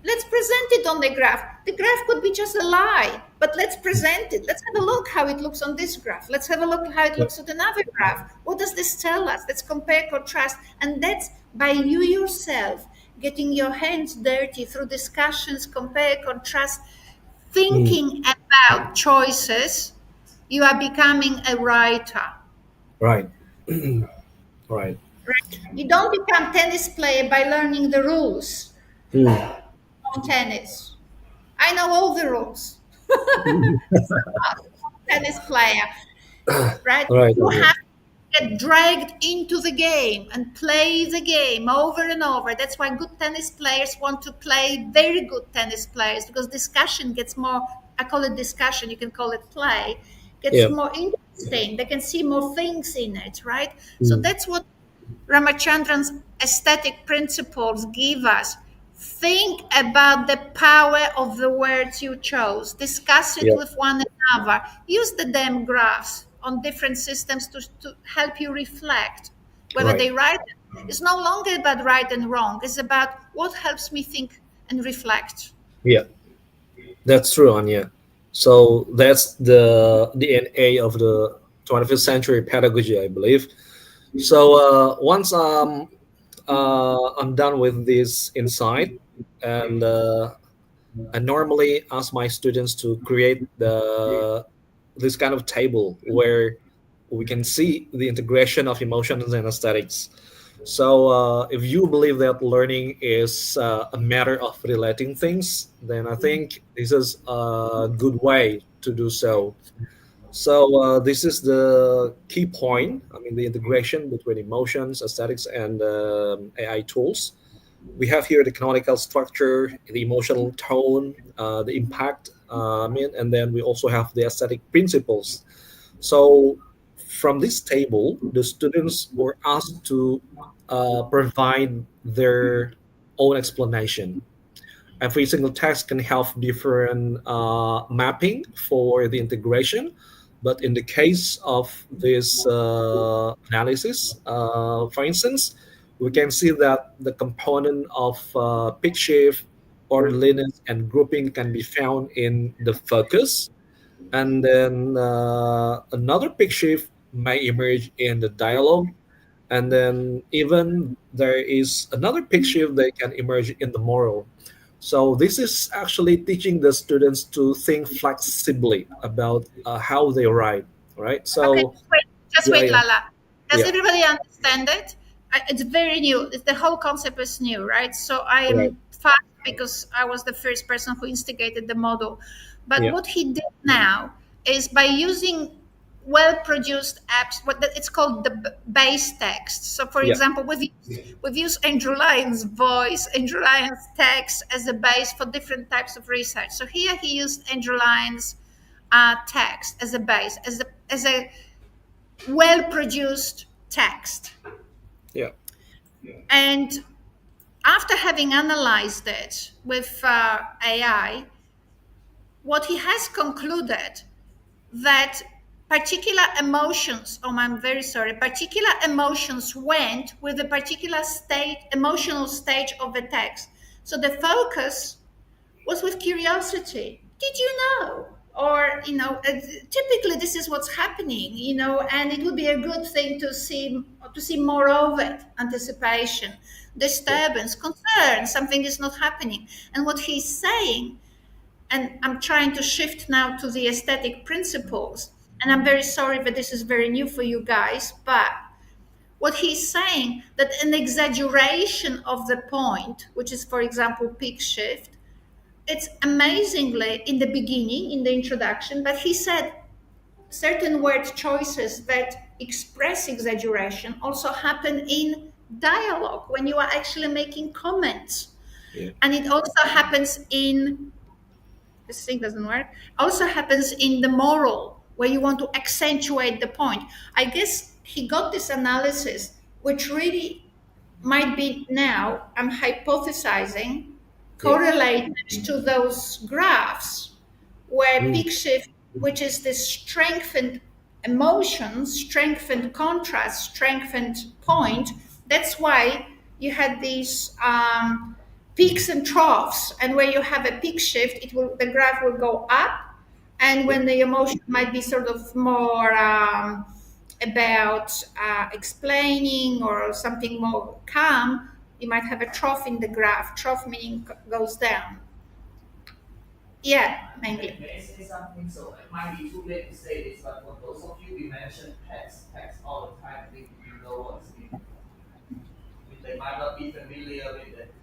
S1: let's present it on the graph. The graph could be just a lie, but let's present it. Let's have a look how it looks on this graph. Let's have a look how it
S2: Yeah.
S1: looks on another graph. What does this tell us? Let's compare, contrast. And that's by you yourself getting your hands dirty through discussions, compare, contrast,
S2: Mm.
S1: thinking about choices. You are becoming a writer.
S2: Right. Right.
S1: Right? You don't become tennis player by learning the rules
S2: Mm.
S1: on tennis. I know all the rules. Tennis player, right?
S2: Right.
S1: You
S2: Okay.
S1: have to get dragged into the game and play the game over and over. That's why good tennis players want to play very good tennis players, because discussion gets more, I call it discussion, you can call it play, gets
S2: Yeah.
S1: more interesting. They can see more things in it, right? So
S2: Mm.
S1: that's what Ramachandran's aesthetic principles give us. Think about the power of the words you chose. Discuss it
S2: Yeah.
S1: with one another. Use the damn graphs on different systems to help you reflect. Whether
S2: Right.
S1: they right, it's no longer about right and wrong. It's about what helps me think and reflect.
S2: Yeah. That's true, Anya. So that's the DNA of the 21st century pedagogy, I believe. So once I'm done with this insight, and I normally ask my students to create this kind of table where we can see the integration of emotions and aesthetics. So, if you believe that learning is a matter of relating things, then I think this is a good way to do so. So, this is the key point. I mean, the integration between emotions, aesthetics, and AI tools. We have here the canonical structure, the emotional tone, the impact, and then we also have the aesthetic principles. So from this table, the students were asked to provide their own explanation. Every single text can have different mapping for the integration, but in the case of this analysis, for instance, we can see that the component of pitch shift, orderliness, and grouping can be found in the focus, and then another pitch shift may emerge in the dialogue, and then even there is another pitch shift that can emerge in the moral. So this is actually teaching the students to think flexibly about how they write, right?
S1: Okay,
S2: So
S1: just
S2: yeah,
S1: wait,
S2: yeah,
S1: Lala. Does
S2: yeah,
S1: everybody understand it? It's very new. The whole concept is new, right? So I
S2: right,
S1: am fast because I was the first person who instigated the model. But
S2: yeah,
S1: what he did now is by using well-produced apps, it's called the base text. So, for
S2: yeah,
S1: example, we've used Andrew Lyon's voice, Andrew Lyon's text as a base for different types of research. So here he used Andrew Lyon's text as a base, as a well produced text.
S2: yeah,
S1: And after having analyzed it with AI, what he has concluded that particular emotions, oh, I'm very sorry, particular emotions went with a particular emotional stage of the text. So the focus was with curiosity. Did you know? Or, typically this is what's happening, and it would be a good thing to see more of it. Anticipation,
S2: yeah,
S1: disturbance, concern, something is not happening. And what he's saying, and I'm trying to shift now to the aesthetic principles, and I'm very sorry that this is very new for you guys, but what he's saying that an exaggeration of the point, which is, for example, peak shift, it's amazingly in the beginning, in the introduction, but he said certain word choices that express exaggeration also happen in dialogue when you are actually making comments.
S2: yeah,
S1: And it also happens in, this thing doesn't work, also happens in the moral, where you want to accentuate the point. I guess he got this analysis, which really might be, now I'm hypothesizing,
S2: yeah,
S1: correlated to those graphs where
S2: mm,
S1: peak shift, which is this strengthened emotions, strengthened contrast, strengthened point. That's why you had these peaks and troughs. And where you have a peak shift, the graph will go up. And
S2: Yeah.
S1: when the emotion might be sort of more about explaining or something more calm, you might have a trough in the graph. Trough meaning goes down. Yeah, mainly.
S4: May I say something? So it might be too late to say this, but for those of you, we mention text all the time. I think you know what's meaning. They might not be familiar with it.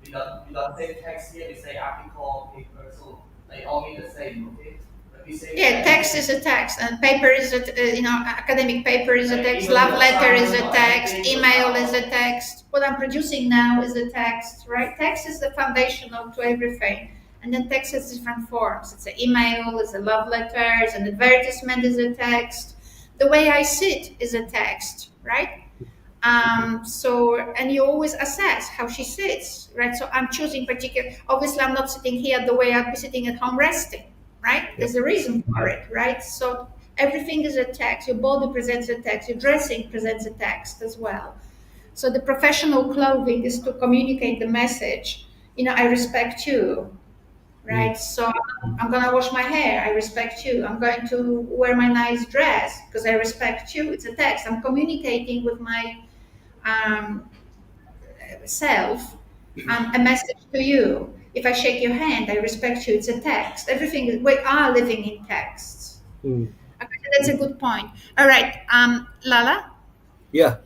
S4: We don't say text here, we say article, paper, so they all mean the same, okay? But we say
S1: Yeah, text is a text, and paper is a academic paper is a text. Love letter is a text. Email is a text. What I'm producing now is a text, right? Text is the foundational to everything, and then text has different forms. It's an email, it's a love letter, it's an advertisement is a text. The way I sit is a text, right? And you always assess how she sits, right? So I'm choosing particular. Obviously, I'm not sitting here the way I'd be sitting at home resting, right?
S2: Yeah.
S1: There's a reason for it, right? So everything is a text. Your body presents a text. Your dressing presents a text as well. So the professional clothing is to communicate the message. I respect you,
S2: Mm.
S1: right? So I'm gonna wash my hair. I respect you. I'm going to wear my nice dress because I respect you. It's a text. I'm communicating with my um, self a message to you. If I shake your hand, I respect you. It's a text. Everything we are living in texts.
S2: Mm.
S1: Okay, that's a good point. All right, Lala.
S2: Yeah.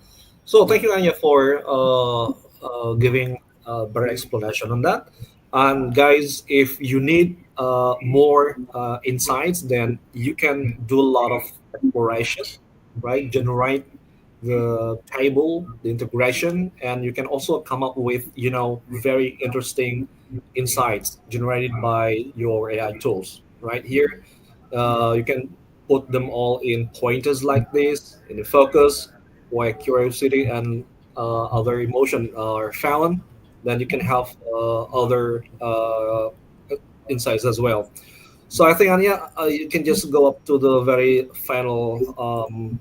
S2: So thank you, Anya, for giving a better explanation on that. And guys, if you need more insights, then you can do a lot of exploration, right? Generate the table, the integration, and you can also come up with, very interesting insights generated by your AI tools, right? Here, you can put them all in pointers like this, in the focus, where curiosity and other emotion are found. Then you can have other insights as well. So I think, Anya, you can just go up to the very final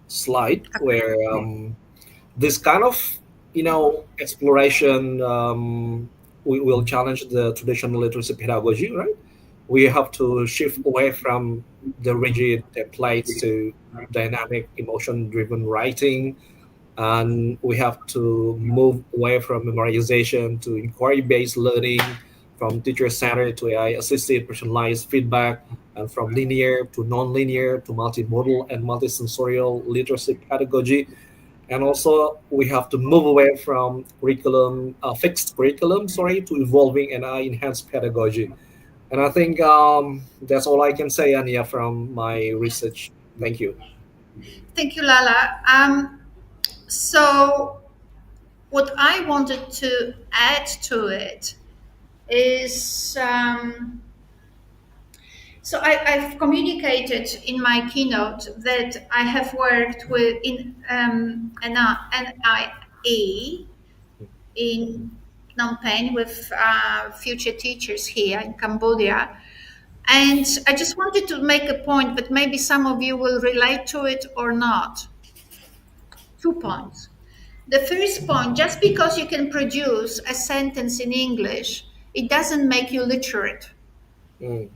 S2: slide where this kind of exploration we will challenge the traditional literacy pedagogy, right? We have to shift away from the rigid templates to dynamic emotion driven writing, and we have to move away from memorization to inquiry based learning, from teacher centered to AI assisted personalized feedback, and from linear to non-linear to multimodal and multisensorial literacy pedagogy. And also we have to move away from fixed curriculum, sorry, to evolving and enhanced pedagogy. And I think that's all I can say, Anya, from my research. Thank you.
S1: Thank you, Lala. So what I wanted to add to it is so I've communicated in my keynote that I have worked with in NIE in Phnom Penh with future teachers here in Cambodia. And I just wanted to make a point, but maybe some of you will relate to it or not. 2 points. The first point, just because you can produce a sentence in English, it doesn't make you literate.
S2: Mm,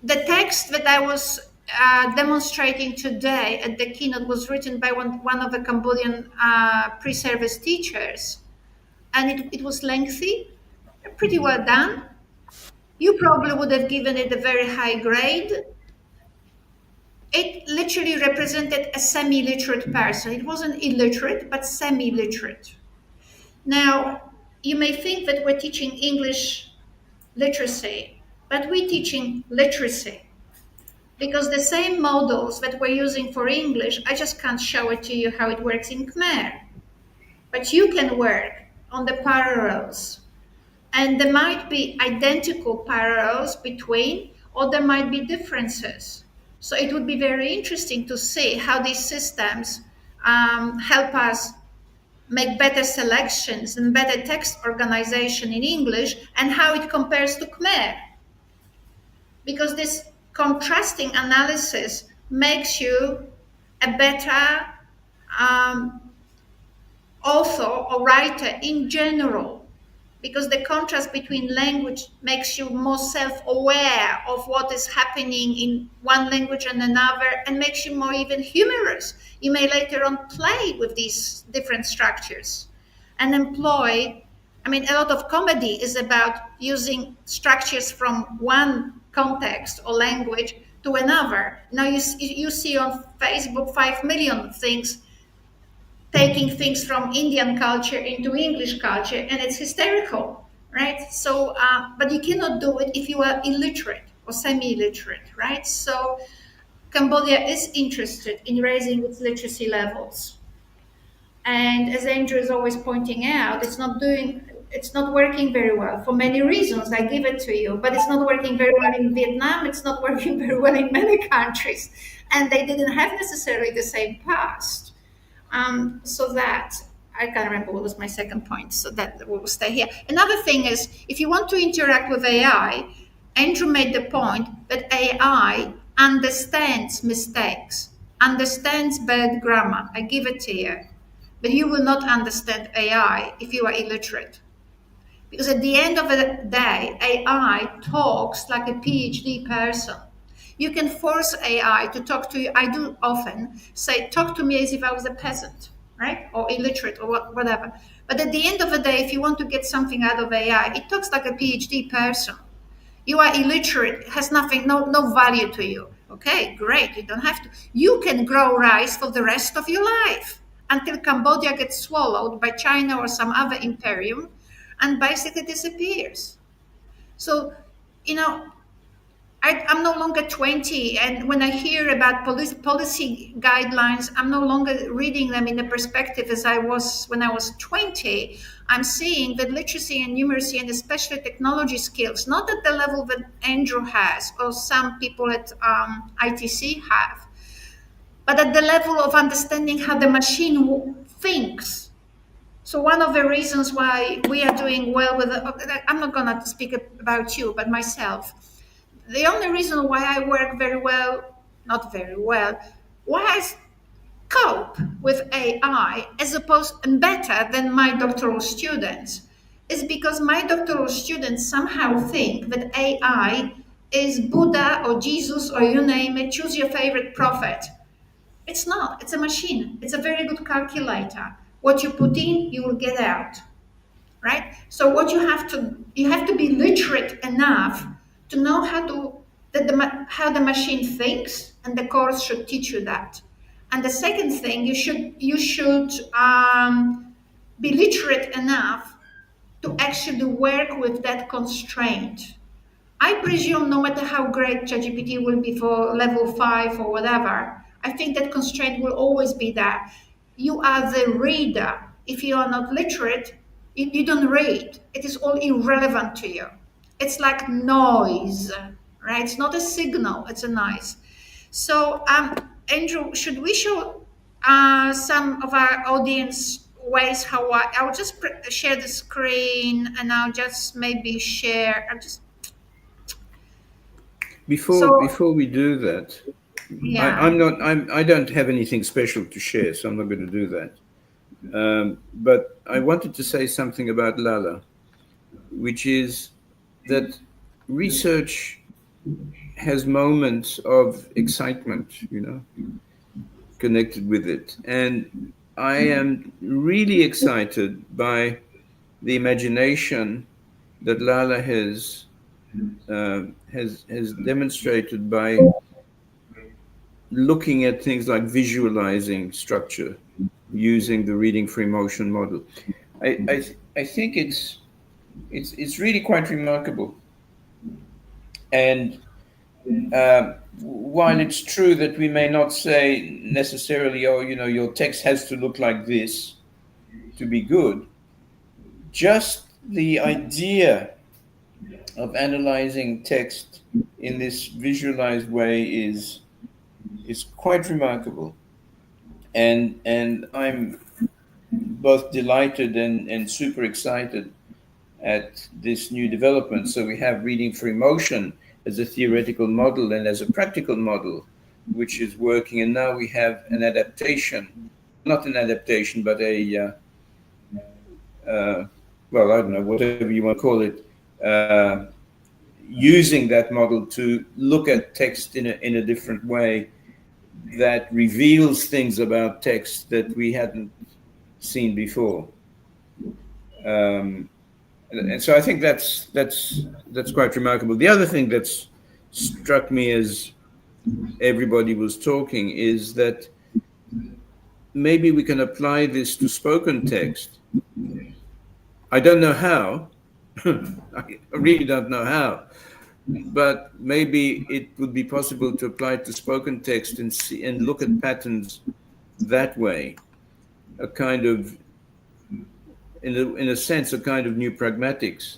S1: The text that I was demonstrating today at the keynote was written by one of the Cambodian pre-service teachers, and it was lengthy, pretty well done. You probably would have given it a very high grade. It literally represented a semi-literate person. It wasn't illiterate, but semi-literate. Now, you may think that we're teaching English literacy, but we're teaching literacy because the same models that we're using for English, I just can't show it to you how it works in Khmer. But you can work on the parallels. And there might be identical parallels between, or there might be differences. So it would be very interesting to see how these systems help us make better selections and better text organization in English and how it compares to Khmer. because this contrasting analysis makes you a better um, author or writer in general, because the contrast between language makes you more self-aware of what is happening in one language and another, and makes you more even humorous. You may later on play with these different structures and employ, I mean, a lot of comedy is about using structures from one context or language to another. Now you see on Facebook 5 million things taking things from Indian culture into English culture, and it's hysterical, right? So, but you cannot do it if you are illiterate or semi-illiterate, right? So, Cambodia is interested in raising its literacy levels, and as Andrew is always pointing out, it's not working very well for many reasons. I give it to you, but it's not working very well in Vietnam. It's not working very well in many countries, and they didn't have necessarily the same past. So that I can't remember what was my second point. So that will stay here. Another thing is, if you want to interact with AI, Andrew made the point that AI understands mistakes, understands bad grammar. I give it to you, but you will not understand AI if you are illiterate. Because at the end of the day, AI talks like a PhD person. You can force AI to talk to you. I do often say, talk to me as if I was a peasant, right? Or illiterate or whatever. But at the end of the day, if you want to get something out of AI, it talks like a PhD person. You are illiterate, it has nothing, no value to you. Okay, great. You don't have to. You can grow rice for the rest of your life until Cambodia gets swallowed by China or some other imperium and basically disappears. So, you know, I'm no longer 20, and when I hear about policy guidelines, I'm no longer reading them in the perspective as I was when I was 20. I'm seeing that literacy and numeracy, and especially technology skills, not at the level that Andrew has or some people at ITC have, but at the level of understanding how the machine thinks. So one of the reasons why we are doing well with, I'm not going to speak about you, but myself, the only reason why I work very well, not very well, why I cope with AI as opposed and better than my doctoral students is because my doctoral students somehow think that AI is Buddha or Jesus or you name it, choose your favorite prophet. It's not, it's a machine. It's a very good calculator. What you put in, you will get out, right? So what you have to be literate enough to know how the machine thinks, and the course should teach you that. And the second thing, you should be literate enough to actually work with that constraint. I presume no matter how great ChatGPT will be for level 5 or whatever, I think that constraint will always be there. You are the reader. If you are not literate, you don't read. It is all irrelevant to you. It's like noise, right? It's not a signal, it's a noise. So, Andrew, should we show some of our audience ways how I'll just share the screen, and I'll just maybe share. I'll just so
S3: Before we do that,
S1: yeah.
S3: I don't have anything special to share, so I'm not going to do that. But I wanted to say something about Lala, which is that research has moments of excitement, connected with it. And I am really excited by the imagination that Lala has demonstrated by looking at things like visualizing structure using the reading for emotion model. I think it's really quite remarkable. And while it's true that we may not say necessarily, oh, your text has to look like this to be good, just the idea of analyzing text in this visualized way is quite remarkable. And I'm both delighted and super excited at this new development. So we have reading for emotion as a theoretical model and as a practical model, which is working. And now we have an adaptation, not an adaptation, but well, I don't know, whatever you want to call it, using that model to look at text in a different way that reveals things about text that we hadn't seen before. And so I think that's quite remarkable. The other thing that's struck me as everybody was talking is that maybe we can apply this to spoken text. I don't know how. I really don't know how. But maybe it would be possible to apply it to spoken text and see and look at patterns that way. A kind of, in a sense, a kind of new pragmatics,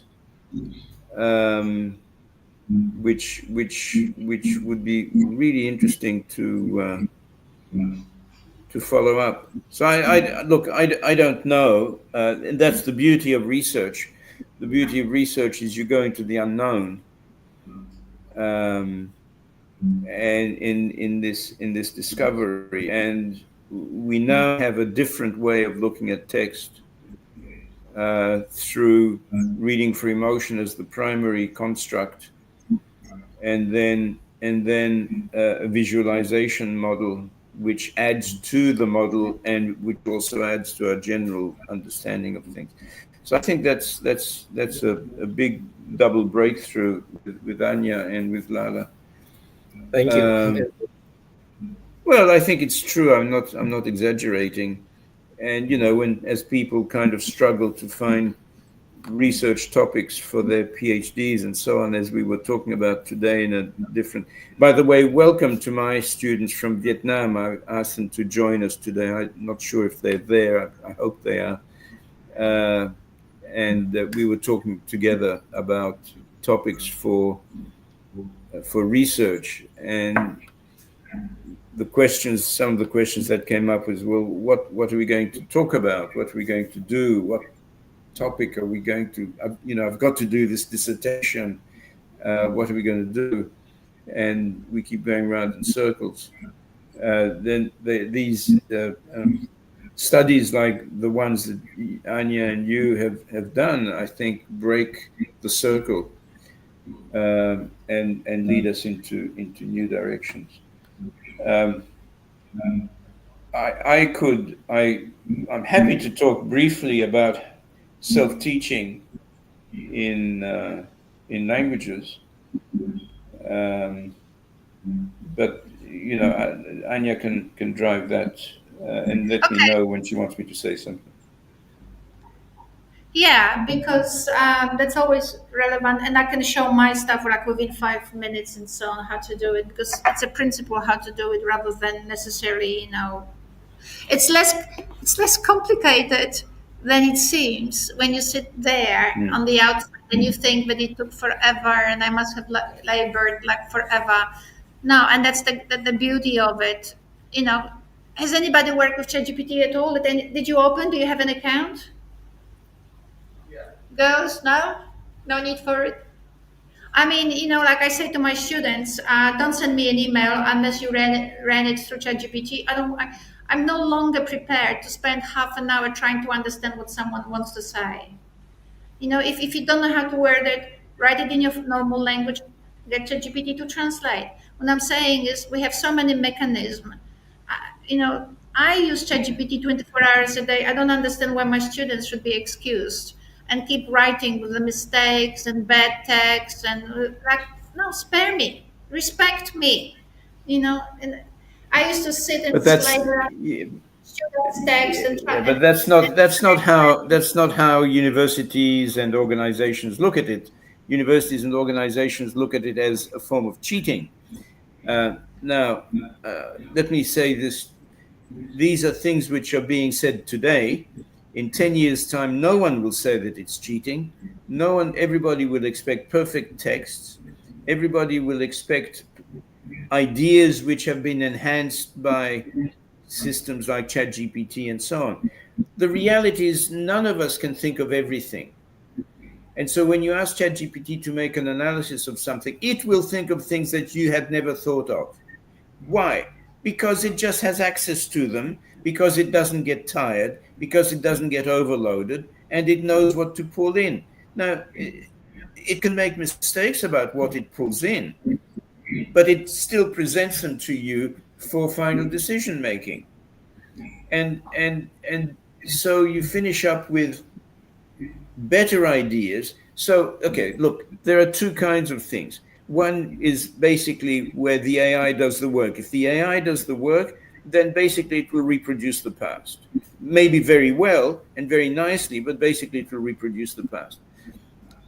S3: which would be really interesting to follow up. So I don't know, and that's the beauty of research. The beauty of research is you go into the unknown, and in this discovery, and we now have a different way of looking at text through reading for emotion as the primary construct, and then a visualization model which adds to the model and which also adds to our general understanding of things. So I think that's a big double breakthrough with Anya and with Lala.
S2: Thank you.
S3: Well, I think it's true. I'm not exaggerating. And as people kind of struggle to find research topics for their PhDs and so on, as we were talking about today in a different. By the way, welcome to my students from Vietnam. I asked them to join us today. I'm not sure if they're there. I hope they are. And we were talking together about topics for research, and some of the questions that came up was, well, what are we going to talk about? What are we going to do? What topic are we going to? I've got to do this dissertation. What are we going to do? And we keep going around in circles. Then these studies like the ones that Anya and you have done, I think, break the circle and lead us into new directions. I'm happy to talk briefly about self-teaching in languages, but Anya can drive that and let me know when she wants me to say something.
S1: Yeah, because that's always relevant, and I can show my stuff like within 5 minutes and so on how to do it, because it's a principle how to do it rather than necessarily it's less complicated than it seems when you sit there on the outside and you think that it took forever and I must have labored like forever. No, and that's the beauty of it. Has anybody worked with ChatGPT at all? Did you open? Do you have an account? Girls, no need for it. I mean, like I say to my students, don't send me an email unless you ran it through ChatGPT. I'm no longer prepared to spend half an hour trying to understand what someone wants to say. If you don't know how to word it, write it in your normal language, get ChatGPT to translate. What I'm saying is we have so many mechanisms. I use ChatGPT 24 hours a day. I don't understand why my students should be excused and keep writing with the mistakes and bad text and no, spare me, respect me, And I used to sit and slide around students' text and try.
S3: But that's not how universities and organizations look at it. Universities and organizations look at it as a form of cheating. Now, let me say this. These are things which are being said today. In 10 years' time, no one will say that it's cheating. Everybody will expect perfect texts. Everybody will expect ideas which have been enhanced by systems like ChatGPT and so on. The reality is none of us can think of everything. And so when you ask ChatGPT to make an analysis of something, it will think of things that you had never thought of. Why? Because it just has access to them, because it doesn't get tired, because it doesn't get overloaded, and it knows what to pull in. Now, it can make mistakes about what it pulls in, but it still presents them to you for final decision making. And so you finish up with better ideas. So, okay, look, there are two kinds of things. One is basically where the AI does the work. If the AI does the work, then basically it will reproduce the past. Maybe very well and very nicely, but basically it will reproduce the past.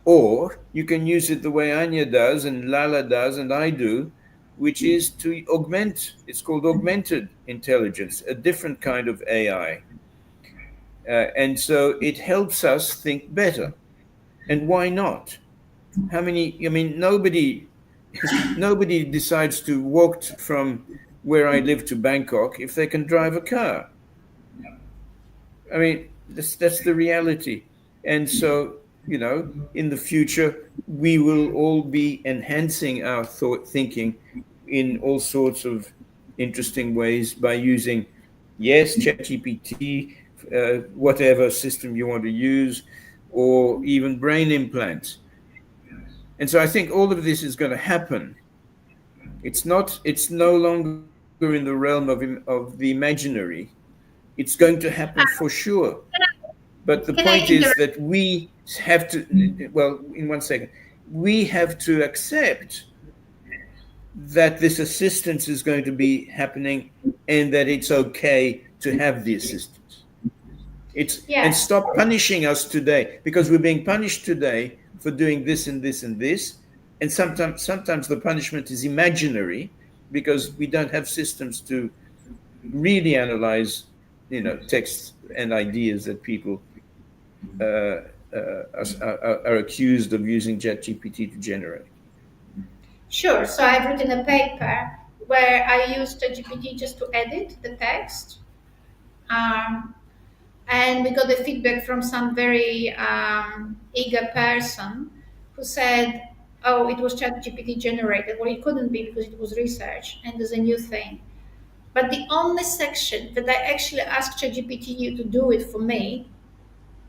S3: Or you can use it the way Anya does and Lala does and I do, which is to augment. It's called augmented intelligence, a different kind of AI. And so it helps us think better. And why not? How many? I mean, nobody decides to walk from where I live to Bangkok if they can drive a car. I mean, that's the reality. And so, in the future, we will all be enhancing our thinking in all sorts of interesting ways by using, yes, ChatGPT, whatever system you want to use, or even brain implants. And so I think all of this is going to happen. It's no longer in the realm of the imaginary. It's going to happen for sure. But the
S1: Can I
S3: point is
S1: interrupt?
S3: that we have to, well, in 1 second, we have to accept that this assistance is going to be happening and that it's okay to have the assistance. And
S1: Yes.
S3: stop punishing us today, because we're being punished today for doing this and this and this. And sometimes the punishment is imaginary because we don't have systems to really analyze, texts and ideas that people are accused of using ChatGPT to generate.
S1: Sure. So I've written a paper where I used ChatGPT just to edit the text. Um, and we got the feedback from some very eager person who said, "Oh, it was ChatGPT generated." Well, it couldn't be because it was research and there's a new thing. But the only section that I actually asked ChatGPT to do it for me,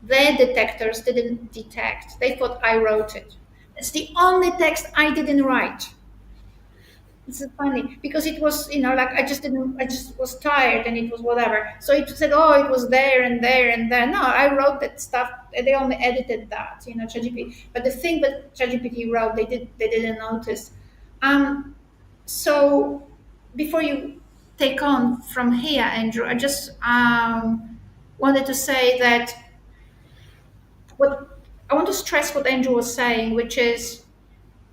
S1: their detectors didn't detect. They thought I wrote it. It's the only text I didn't write. It's funny because it was, like I just was tired and it was whatever. So it said, oh, it was there and there and there. No, I wrote that stuff. They only edited that, ChatGPT. But the thing that ChatGPT wrote, they didn't notice. So before you take on from here, Andrew, I just wanted to say that what I want to stress what Andrew was saying, which is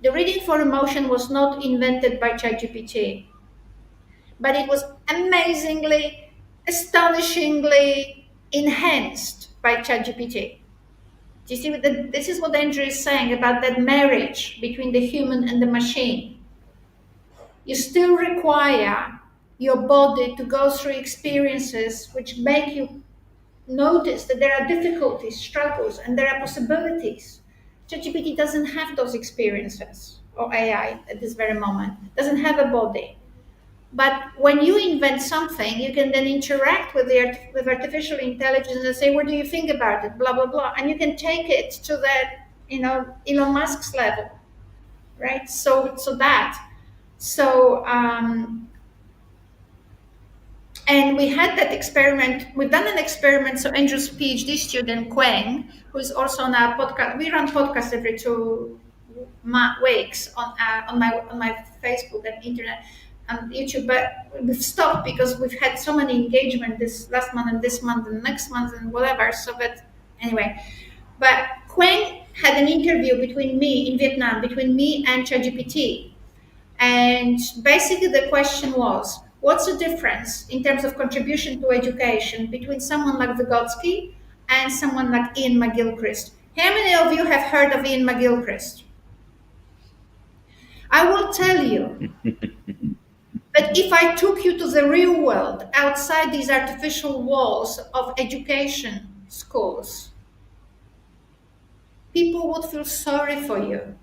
S1: the reading for emotion was not invented by ChatGPT, but it was amazingly, astonishingly enhanced by ChatGPT. Do you see this is what Andrew is saying about that marriage between the human and the machine? You still require your body to go through experiences which make you notice that there are difficulties, struggles, and there are possibilities. ChatGPT doesn't have those experiences, or AI at this very moment, doesn't have a body. But when you invent something, you can then interact with with artificial intelligence and say, "What do you think about it?" Blah blah blah, and you can take it to that, Elon Musk's level, right? And we had that experiment. We've done an experiment. So Andrew's PhD student Quang, who's also on our podcast. We run podcasts every 2 weeks on my Facebook and internet and YouTube. But we've stopped because we've had so many engagement this last month and this month and next month and whatever. So, but anyway, but Quang had an interview between me in Vietnam, between me and ChatGPT. And basically, the question was, what's the difference in terms of contribution to education between someone like Vygotsky and someone like Ian McGilchrist? How many of you have heard of Ian McGilchrist? I will tell you that if I took you to the real world outside these artificial walls of education schools, people would feel sorry for you.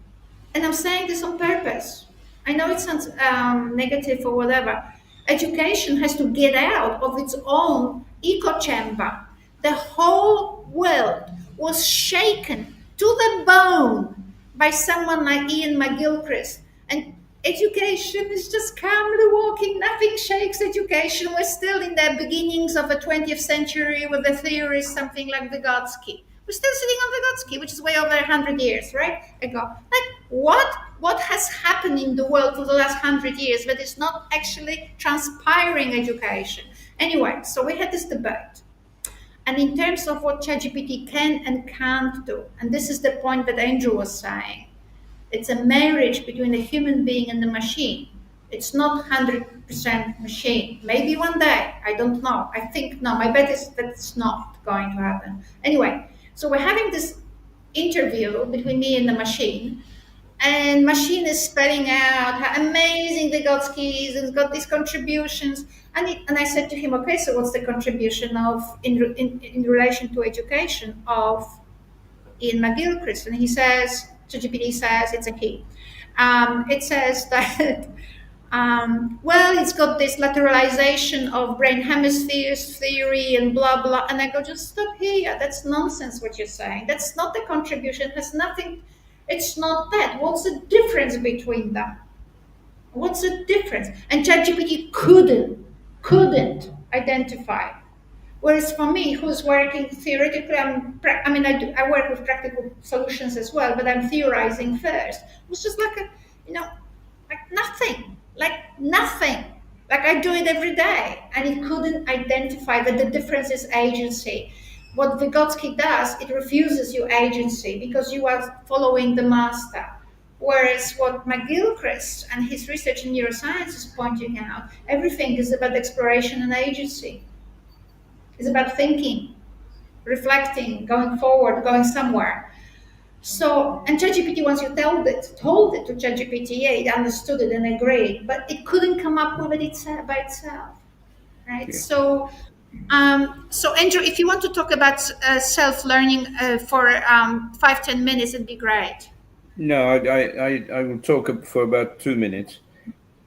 S1: And I'm saying this on purpose. I know it sounds negative or whatever. Education has to get out of its own echo chamber. The whole world was shaken to the bone by someone like Ian McGilchrist. And education is just calmly walking. Nothing shakes education. We're still in the beginnings of the 20th century with the theories, something like Vygotsky. We're still sitting on Vygotsky, which is way over 100 years, right? Ago. Like, what has happened in the world for the last 100 years that is not actually transpiring education? Anyway, so we had this debate. And in terms of what ChatGPT can and can't do, and this is the point that Andrew was saying, it's a marriage between a human being and the machine. It's not 100% machine. Maybe one day, I don't know. I think no. My bet is that's not going to happen. Anyway, so we're having this interview between me and the machine, and machine is spelling out how amazing Vygotsky is and got these contributions. And I said to him, okay, so what's the contribution of in relation to education of Ian McGilchrist? And he says, ChatGPT says, it's a he. It says that, well, it's got this lateralization of brain hemispheres theory and blah, blah. And I go, just stop here. That's nonsense what you're saying. That's not the contribution. It has nothing. It's not that. What's the difference between them? What's the difference? And ChatGPT couldn't identify. Whereas for me, who's working theoretically, I work with practical solutions as well, but I'm theorizing first. It was just like like nothing. Like I do it every day, and it couldn't identify that the difference is agency. What Vygotsky does, it refuses you agency because you are following the master. Whereas what McGilchrist and his research in neuroscience is pointing out, everything is about exploration and agency. It's about thinking, reflecting, going forward, going somewhere. So, and ChatGPT, once you told it to ChatGPT, yeah, it understood it and agreed, but it couldn't come up with it by itself, right?
S3: Yeah.
S1: So Andrew, if you want to talk about self-learning for 5-10 minutes, it'd be great.
S3: No, I will talk for about 2 minutes.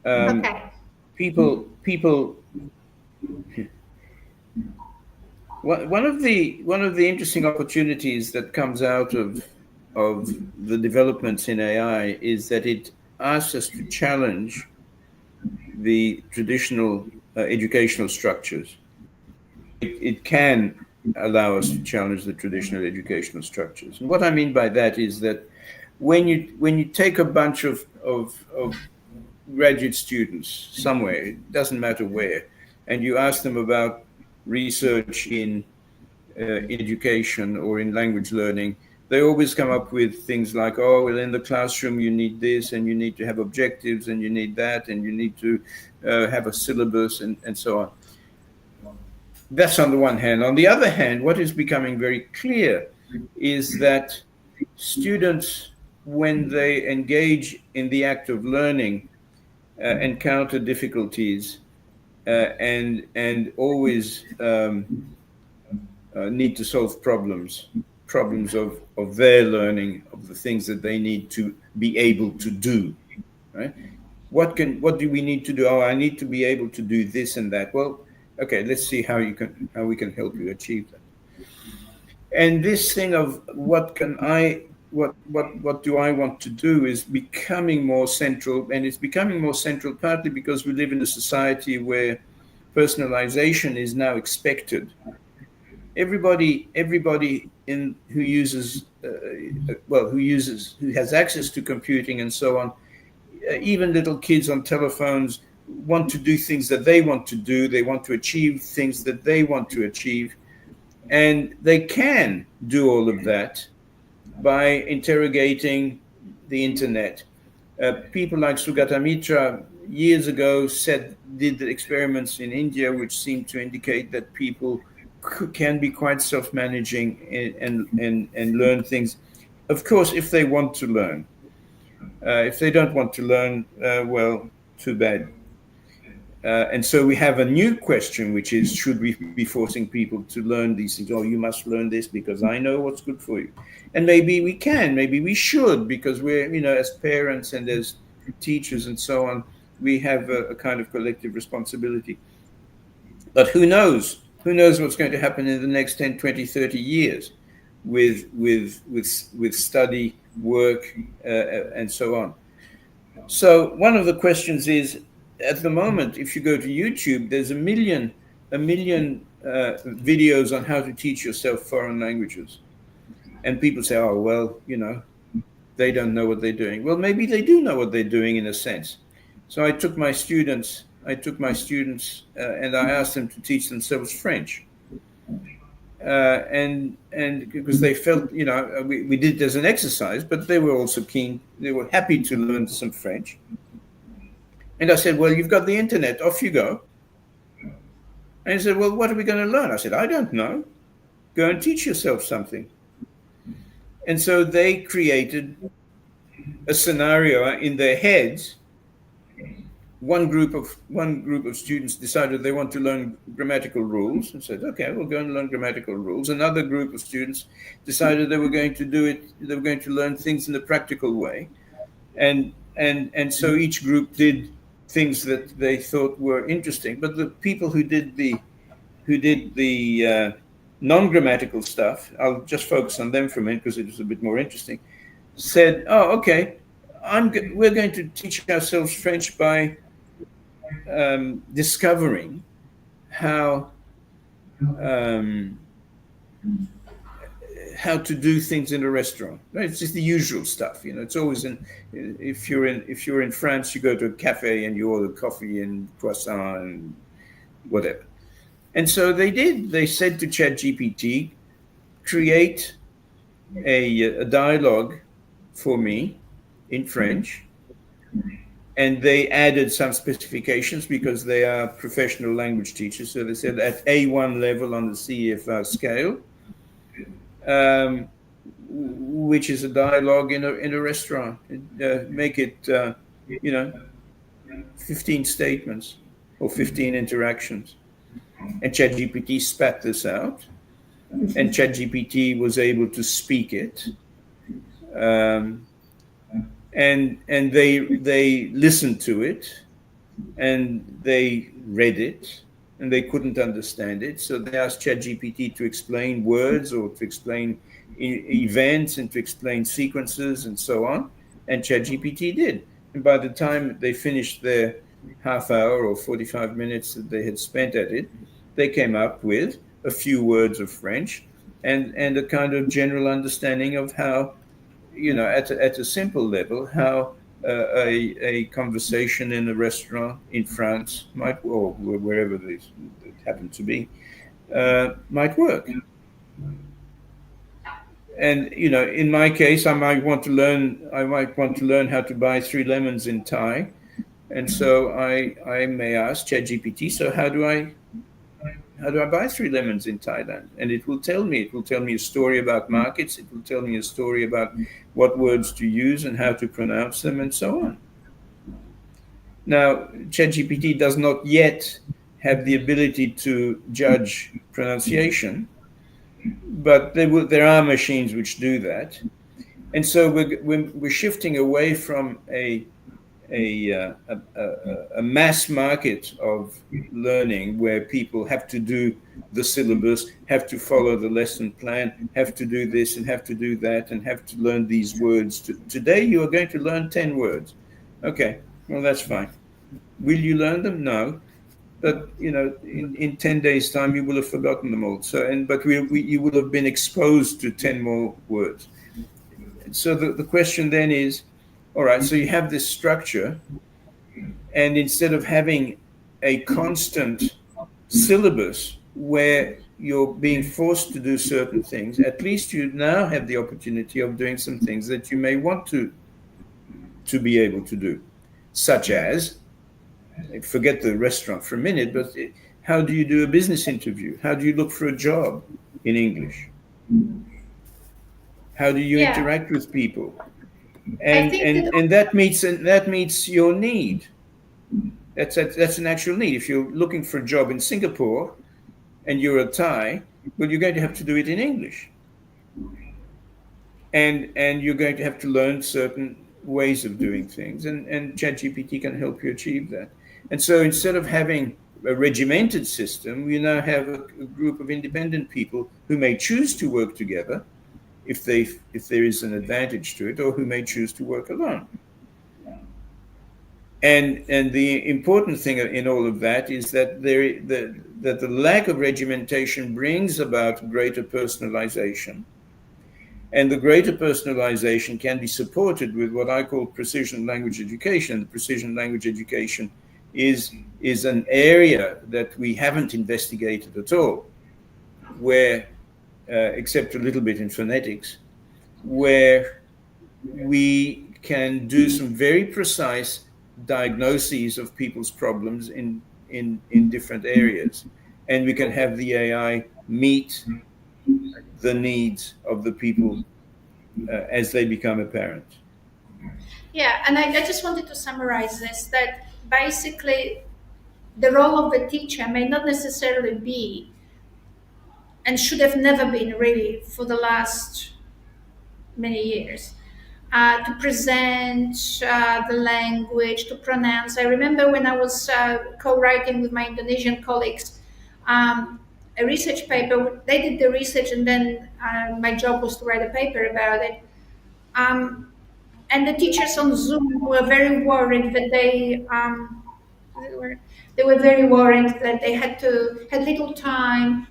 S1: Okay.
S3: People. One of the interesting opportunities that comes out of the developments in AI is that it asks us to challenge the traditional educational structures. It can allow us to challenge the traditional educational structures. And what I mean by that is that when you take a bunch of graduate students somewhere, it doesn't matter where, and you ask them about research in education or in language learning, they always come up with things like, oh, well, in the classroom you need this, and you need to have objectives, and you need that, and you need to have a syllabus, and so on. That's on the one hand. On the other hand, what is becoming very clear is that students, when they engage in the act of learning, encounter difficulties and always need to solve problems of their learning, of the things that they need to be able to do, right? What do we need to do? Oh, I need to be able to do this and that. Well, okay, let's see how we can help you achieve that. And this thing of what do I want to do is becoming more central, and it's becoming more central partly because we live in a society where personalization is now expected. Everybody who has access to computing and so on, even little kids on telephones want to do things that they want to do. They want to achieve things that they want to achieve, and they can do all of that by interrogating the internet. People like Sugata Mitra years ago did the experiments in India, which seemed to indicate that people can be quite self-managing and learn things. Of course, if they want to learn. If they don't want to learn, well, too bad. And so we have a new question, which is, should we be forcing people to learn these things? Oh, you must learn this because I know what's good for you. And maybe we can, maybe we should, because we're, as parents and as teachers and so on, we have a kind of collective responsibility. But who knows? Who knows what's going to happen in the next 10, 20, 30 years with study, work, and so on. So one of the questions is, at the moment, if you go to YouTube, there's a million videos on how to teach yourself foreign languages. And people say, oh, well, they don't know what they're doing. Well, maybe they do know what they're doing in a sense. So I took my students, and I asked them to teach themselves French. And because they felt, we did it as an exercise, but they were also keen. They were happy to learn some French. And I said, well, you've got the internet, off you go. And he said, well, what are we going to learn? I said, I don't know. Go and teach yourself something. And so they created a scenario in their heads. One group of students decided they want to learn grammatical rules and said, okay, we'll go and learn grammatical rules. Another group of students decided they were going to do it. They were going to learn things in a practical way. And so each group did things that they thought were interesting. But the people who did the non-grammatical stuff, I'll just focus on them for a minute because it was a bit more interesting, said, oh, okay, we're going to teach ourselves French by discovering how to do things in a restaurant. Right? It's just the usual stuff. It's always if you're in France, you go to a cafe and you order coffee and croissant and whatever. And so they did. They said to ChatGPT, create a dialogue for me in French. And they added some specifications because they are professional language teachers. So they said at A1 level on the CEFR scale, which is a dialogue in a restaurant. Make it, 15 statements or 15 interactions. And ChatGPT spat this out. And ChatGPT was able to speak it. And they listened to it, and they read it, and they couldn't understand it. So they asked ChatGPT to explain words or to explain events and to explain sequences and so on. And ChatGPT did. And by the time they finished their half hour or 45 minutes that they had spent at it, they came up with a few words of French and a kind of general understanding of how, at a simple level, how a conversation in a restaurant in France might, or wherever it happened to be, might work. And in my case, I might want to learn how to buy 3 lemons in Thai, and so I may ask ChatGPT, so how do I buy 3 lemons in Thailand? And it will tell me a story about markets. It will tell me a story about what words to use and how to pronounce them and so on. Now, ChatGPT does not yet have the ability to judge pronunciation, but there are machines which do that. And so we're shifting away from a mass market of learning where people have to do the syllabus, have to follow the lesson plan, have to do this and have to do that and have to learn these words. Today you are going to learn 10 words. Okay, well, that's fine. Will you learn them? No. But in 10 days' time, you will have forgotten them all. But you will have been exposed to 10 more words. So the question then is, all right, so you have this structure, and instead of having a constant syllabus where you're being forced to do certain things, at least you now have the opportunity of doing some things that you may want to be able to do, such as, forget the restaurant for a minute, but how do you do a business interview? How do you look for a job in English? How do you interact with people? And that meets your need. That's a natural need. If you're looking for a job in Singapore and you're a Thai, well, you're going to have to do it in English, and you're going to have to learn certain ways of doing things, and ChatGPT can help you achieve that. And so instead of having a regimented system, we now have a group of independent people who may choose to work together if there is an advantage to it, or who may choose to work alone. And the important thing in all of that is that the lack of regimentation brings about greater personalization. And the greater personalization can be supported with what I call precision language education. Precision language education is an area that we haven't investigated at all, where, except a little bit in phonetics, where we can do some very precise diagnoses of people's problems in different areas. And we can have the AI meet the needs of the people as they become apparent.
S1: Yeah, and I just wanted to summarize this, that basically the role of the teacher may not necessarily be, and should have never been really for the last many years, to present the language, to pronounce. I remember when I was co-writing with my Indonesian colleagues a research paper. They did the research, and then my job was to write a paper about it. And the teachers on Zoom were very worried that they were very worried that they had little time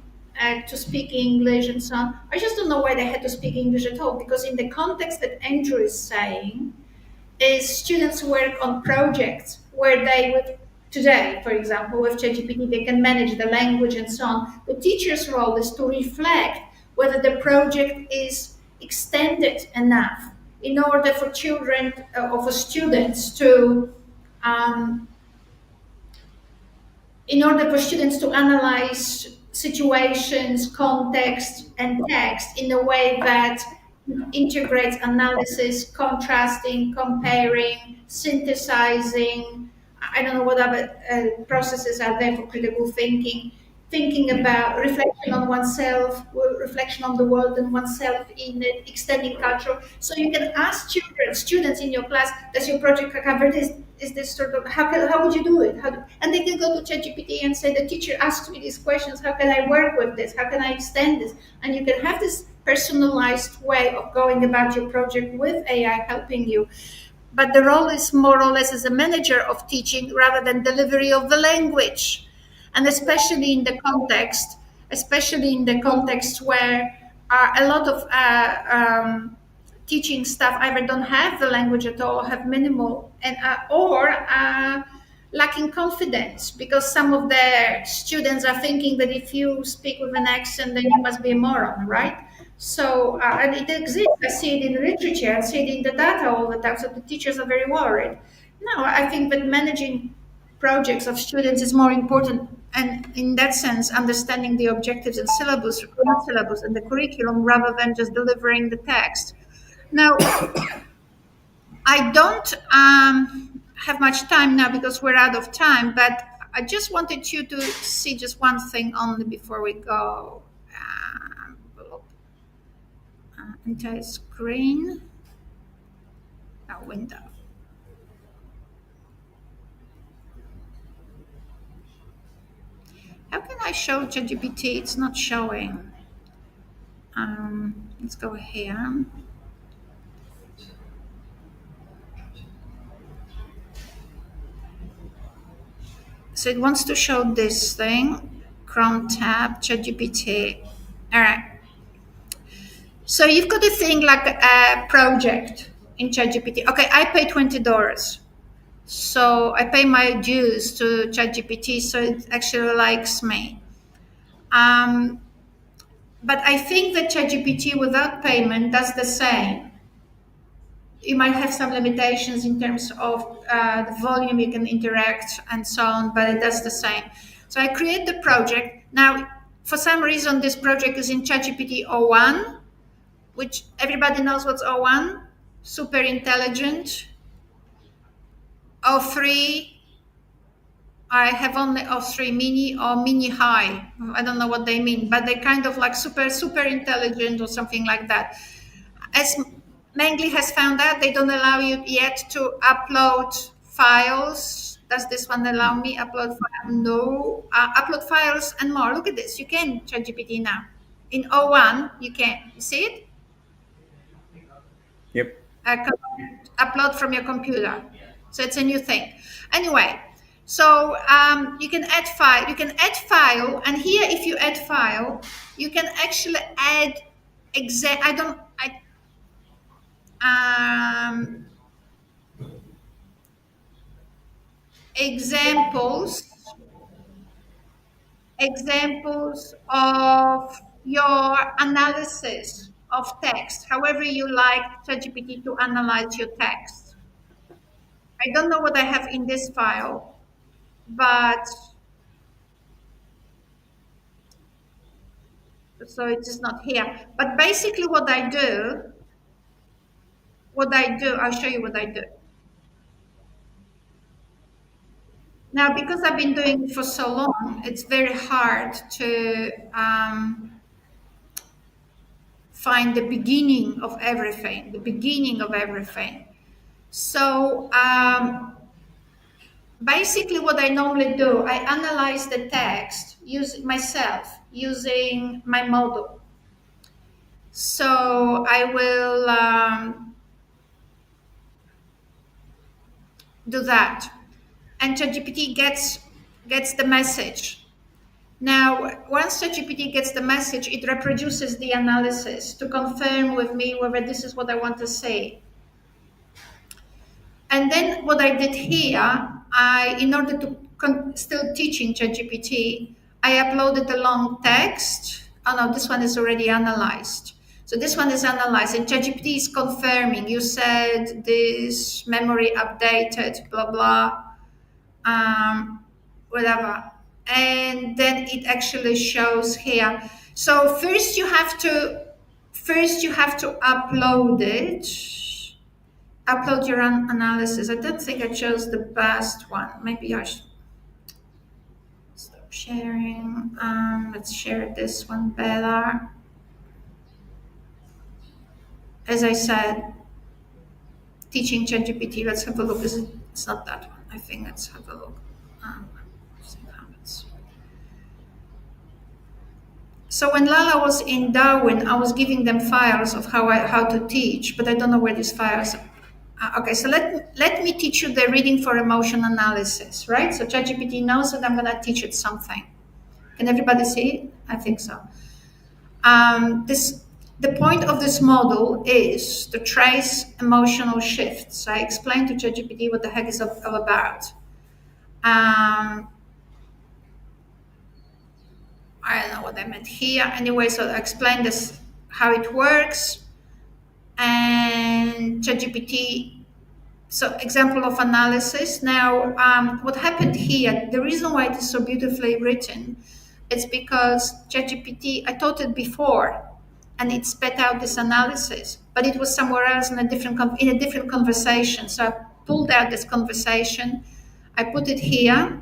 S1: to speak English and so on. I just don't know why they had to speak English at all, because in the context that Andrew is saying, is students work on projects where they would, today, for example, with ChatGPT, they can manage the language and so on. The teacher's role is to reflect whether the project is extended enough in order for children or for students to analyze situations, context, and text in a way that integrates analysis, contrasting, comparing, synthesizing. I don't know what other processes are there for critical thinking, thinking about reflection on oneself, reflection on the world and oneself in it, extending culture. So you can ask students in your class, does your project cover this? Is this sort of, how would you do it? And they can go to ChatGPT and say, the teacher asked me these questions, how can I work with this? How can I extend this? And you can have this personalized way of going about your project with AI helping you. But the role is more or less as a manager of teaching rather than delivery of the language. And especially in the context where a lot of teaching staff either don't have the language at all, have minimal, and or lacking confidence, because some of the students are thinking that if you speak with an accent, then you must be a moron, right? So, and it exists. I see it in literature, I see it in the data all the time. So the teachers are very worried. No, I think that managing projects of students is more important, and in that sense, understanding the objectives and syllabus, not syllabus, and the curriculum, rather than just delivering the text. Now, I don't have much time now because we're out of time, but I just wanted you to see just one thing only before we go. Entire screen, window. How can I show ChatGPT? It's not showing. Let's go here. So it wants to show this thing, Chrome tab, ChatGPT. All right. So you've got a thing like a project in ChatGPT. Okay, I pay $20. So I pay my dues to ChatGPT, so it actually likes me. But I think that ChatGPT without payment does the same. You might have some limitations in terms of the volume you can interact and so on, but it does the same. So I create the project. Now, for some reason, this project is in ChatGPT O1, which everybody knows what's O1, super intelligent. O3, I have only O3 mini or mini high. I don't know what they mean, but they're kind of like super intelligent or something like that. As Mengley has found out, they don't allow you yet to upload files. Does this one allow me upload files? No. Upload files and more. Look at this. You can ChatGPT now. In O1, you can. You see it?
S3: Yep.
S1: Upload from your computer. So it's a new thing. Anyway, so you can add file. You can add file, and here, if you add file, you can actually add examples of your analysis of text, however you like ChatGPT to analyze your text. I don't know what I have in this file, but so it is not here. But basically what I do, I'll show you what I do. Now, because I've been doing it for so long, it's very hard to find the beginning of everything, So basically what I normally do, I analyze the text using my model. So I will do that. And ChatGPT gets the message. Now, once ChatGPT gets the message, it reproduces the analysis to confirm with me whether this is what I want to say. And then what I did here, in order to still teaching ChatGPT, I uploaded a long text. Oh no, this one is already analyzed. So this one is analyzed, and ChatGPT is confirming. You said this memory updated, blah blah, whatever, and then it actually shows here. So first you have to upload it. Upload your analysis. I don't think I chose the best one. Maybe I should stop sharing. Let's share this one better. As I said, teaching ChatGPT. Let's have a look. It's not that one. I think let's have a look. So when Lala was in Darwin, I was giving them files of how to teach, but I don't know where these files are. Okay, so let me teach you the reading for emotion analysis, right? So ChatGPT knows that I'm going to teach it something. Can everybody see it? I think so. The point of this model is to trace emotional shifts. So I explained to ChatGPT what the heck is all about. I don't know what I meant here. Anyway, so I explained this, how it works. And ChatGPT, so example of analysis. Now, what happened here, the reason why it is so beautifully written, it's because ChatGPT, I taught it before, and it spat out this analysis, but it was somewhere else in a different conversation. So I pulled out this conversation, I put it here.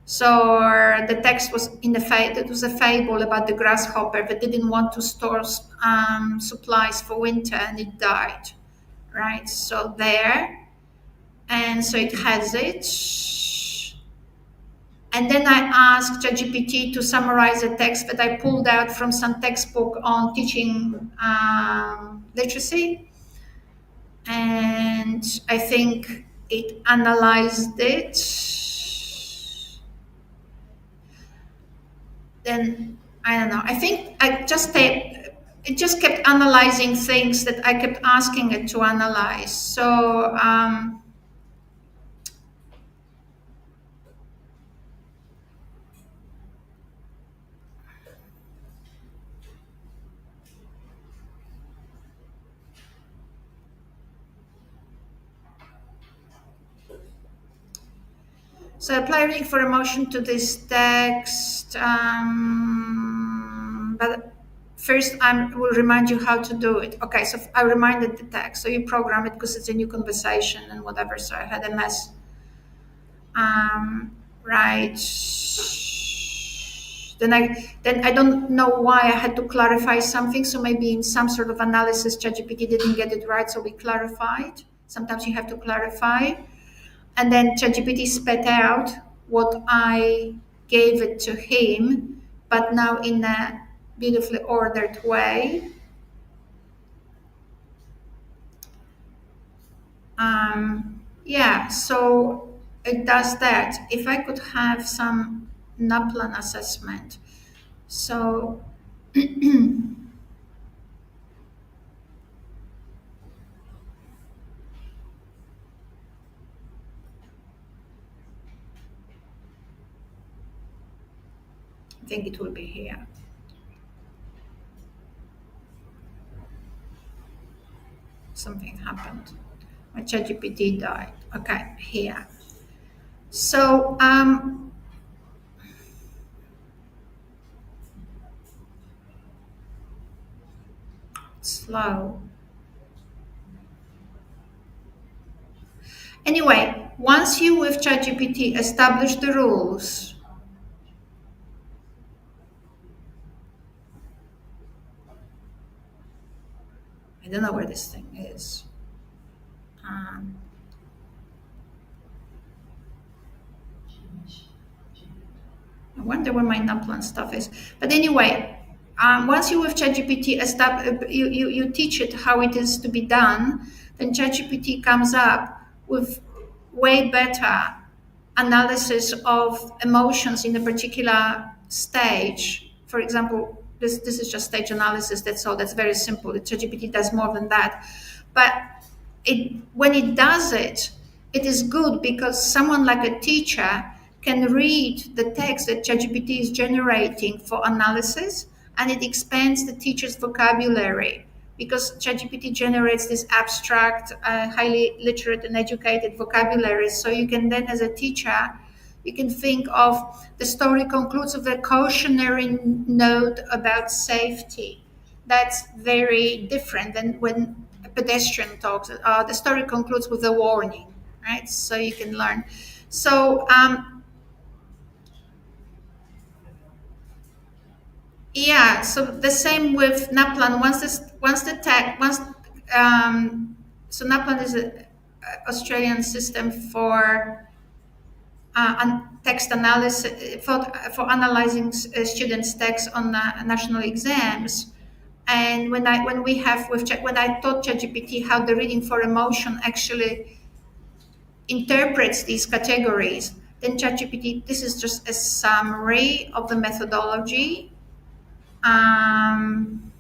S1: So the text was it was a fable about the grasshopper that didn't want to store supplies for winter, and it died, right? So there, and so it has it. And then I asked ChatGPT to summarize a text that I pulled out from some textbook on teaching literacy, and I think it analyzed it. Then I don't know. I think it just kept analyzing things that I kept asking it to analyze. So apply reading for emotion to this text. But first, I will remind you how to do it. Okay, so I reminded the text. So you program it because it's a new conversation and whatever. So I had a mess. Right. Then I don't know why I had to clarify something. So maybe in some sort of analysis, ChatGPT didn't get it right, so we clarified. Sometimes you have to clarify, and then ChatGPT spat out what I gave it to him, but now in a beautifully ordered way. Yeah, so it does that. If I could have some NAPLAN assessment. So I think it will be here. Something happened. My ChatGPT died. Okay, here. So slow. Anyway, once you with ChatGPT establish the rules, I don't know where this thing is. Um, I wonder where my NAPLAN stuff is. But anyway, once you with ChatGPT you teach it how it is to be done, then ChatGPT comes up with way better analysis of emotions in a particular stage. For example, this is just stage analysis. That's all. That's very simple. The ChatGPT does more than that. But when it does it, it is good because someone like a teacher can read the text that ChatGPT is generating for analysis, and it expands the teacher's vocabulary because ChatGPT generates this abstract, highly literate and educated vocabulary. So you can then, as a teacher, you can think of the story concludes with a cautionary note about safety. That's very different than when a pedestrian talks. The story concludes with a warning, right? So you can learn. So yeah, so the same with NAPLAN. Um, so NAPLAN is an Australian system for text analysis for analyzing students' text on national exams. And when I taught ChatGPT how the reading for emotion actually interprets these categories, then ChatGPT, this is just a summary of the methodology. Um,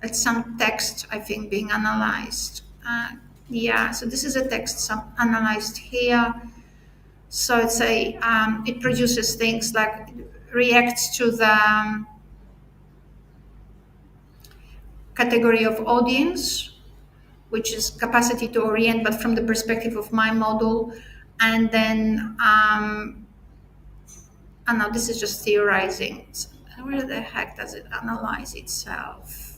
S1: it's some text, I think, being analyzed. Yeah, so this is a text analyzed here. So it produces things like reacts to the category of audience, which is capacity to orient, but from the perspective of my model. And then, I know this is just theorizing. So where the heck does it analyze itself?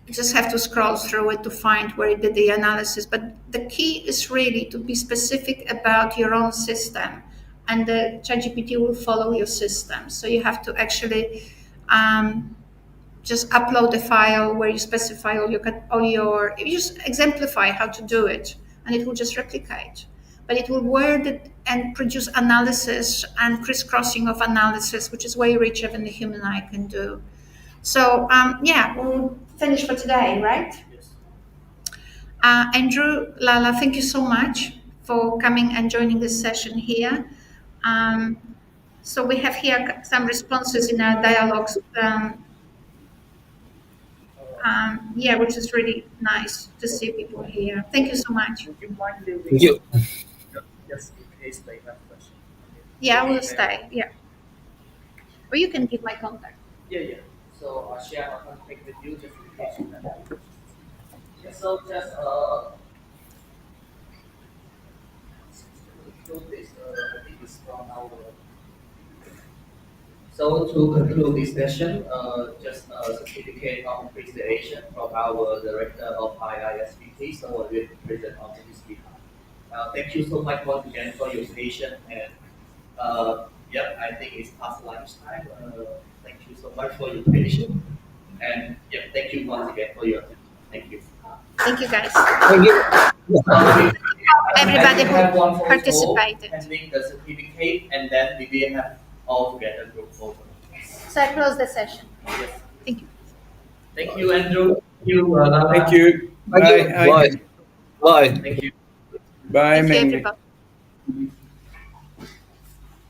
S1: You just have to scroll through it to find where it did the analysis. But the key is really to be specific about your own system, and the ChatGPT will follow your system. So you have to actually just upload a file where you specify you just exemplify how to do it, and it will just replicate. But it will word it and produce analysis and crisscrossing of analysis, which is way richer than the human eye can do. So yeah, we'll finish for today, right?
S4: Yes.
S1: Andrew, Lala, thank you so much for coming and joining this session here. Um, so we have here some responses in our dialogues. Yeah, which is really nice to see people here. Thank you so much.
S4: Would you mind leaving
S2: Thank you.
S4: just in case they have questions?
S1: Yeah, I
S4: Okay.
S1: will stay. Yeah, or you can give my contact.
S4: Yeah, yeah. So share a contact with you just in case you have any questions. Yeah, so just do this. I think it's from our So to conclude this session, just a certificate of appreciation from our director of IISPT, so we will present on his behalf. Thank you so much once again for your patience and yep, I think it's past lunchtime. Thank you so much for your patience and yep, thank you once again for your attention. Thank you.
S1: Thank you, guys.
S2: Thank you.
S1: Everybody
S4: I will have one
S1: who
S4: photo
S1: participated.
S4: handling the certificate and then we will have all together group photo.
S1: So I close the session.
S4: Yes.
S1: Thank you.
S4: Thank you, Andrew. Thank you,
S3: Thank
S4: Lala.
S3: you.
S2: Thank
S3: Bye.
S2: you. Bye. Bye.
S4: Thank you.
S3: Bye,
S1: Thank you,
S3: Mengli.
S1: everybody.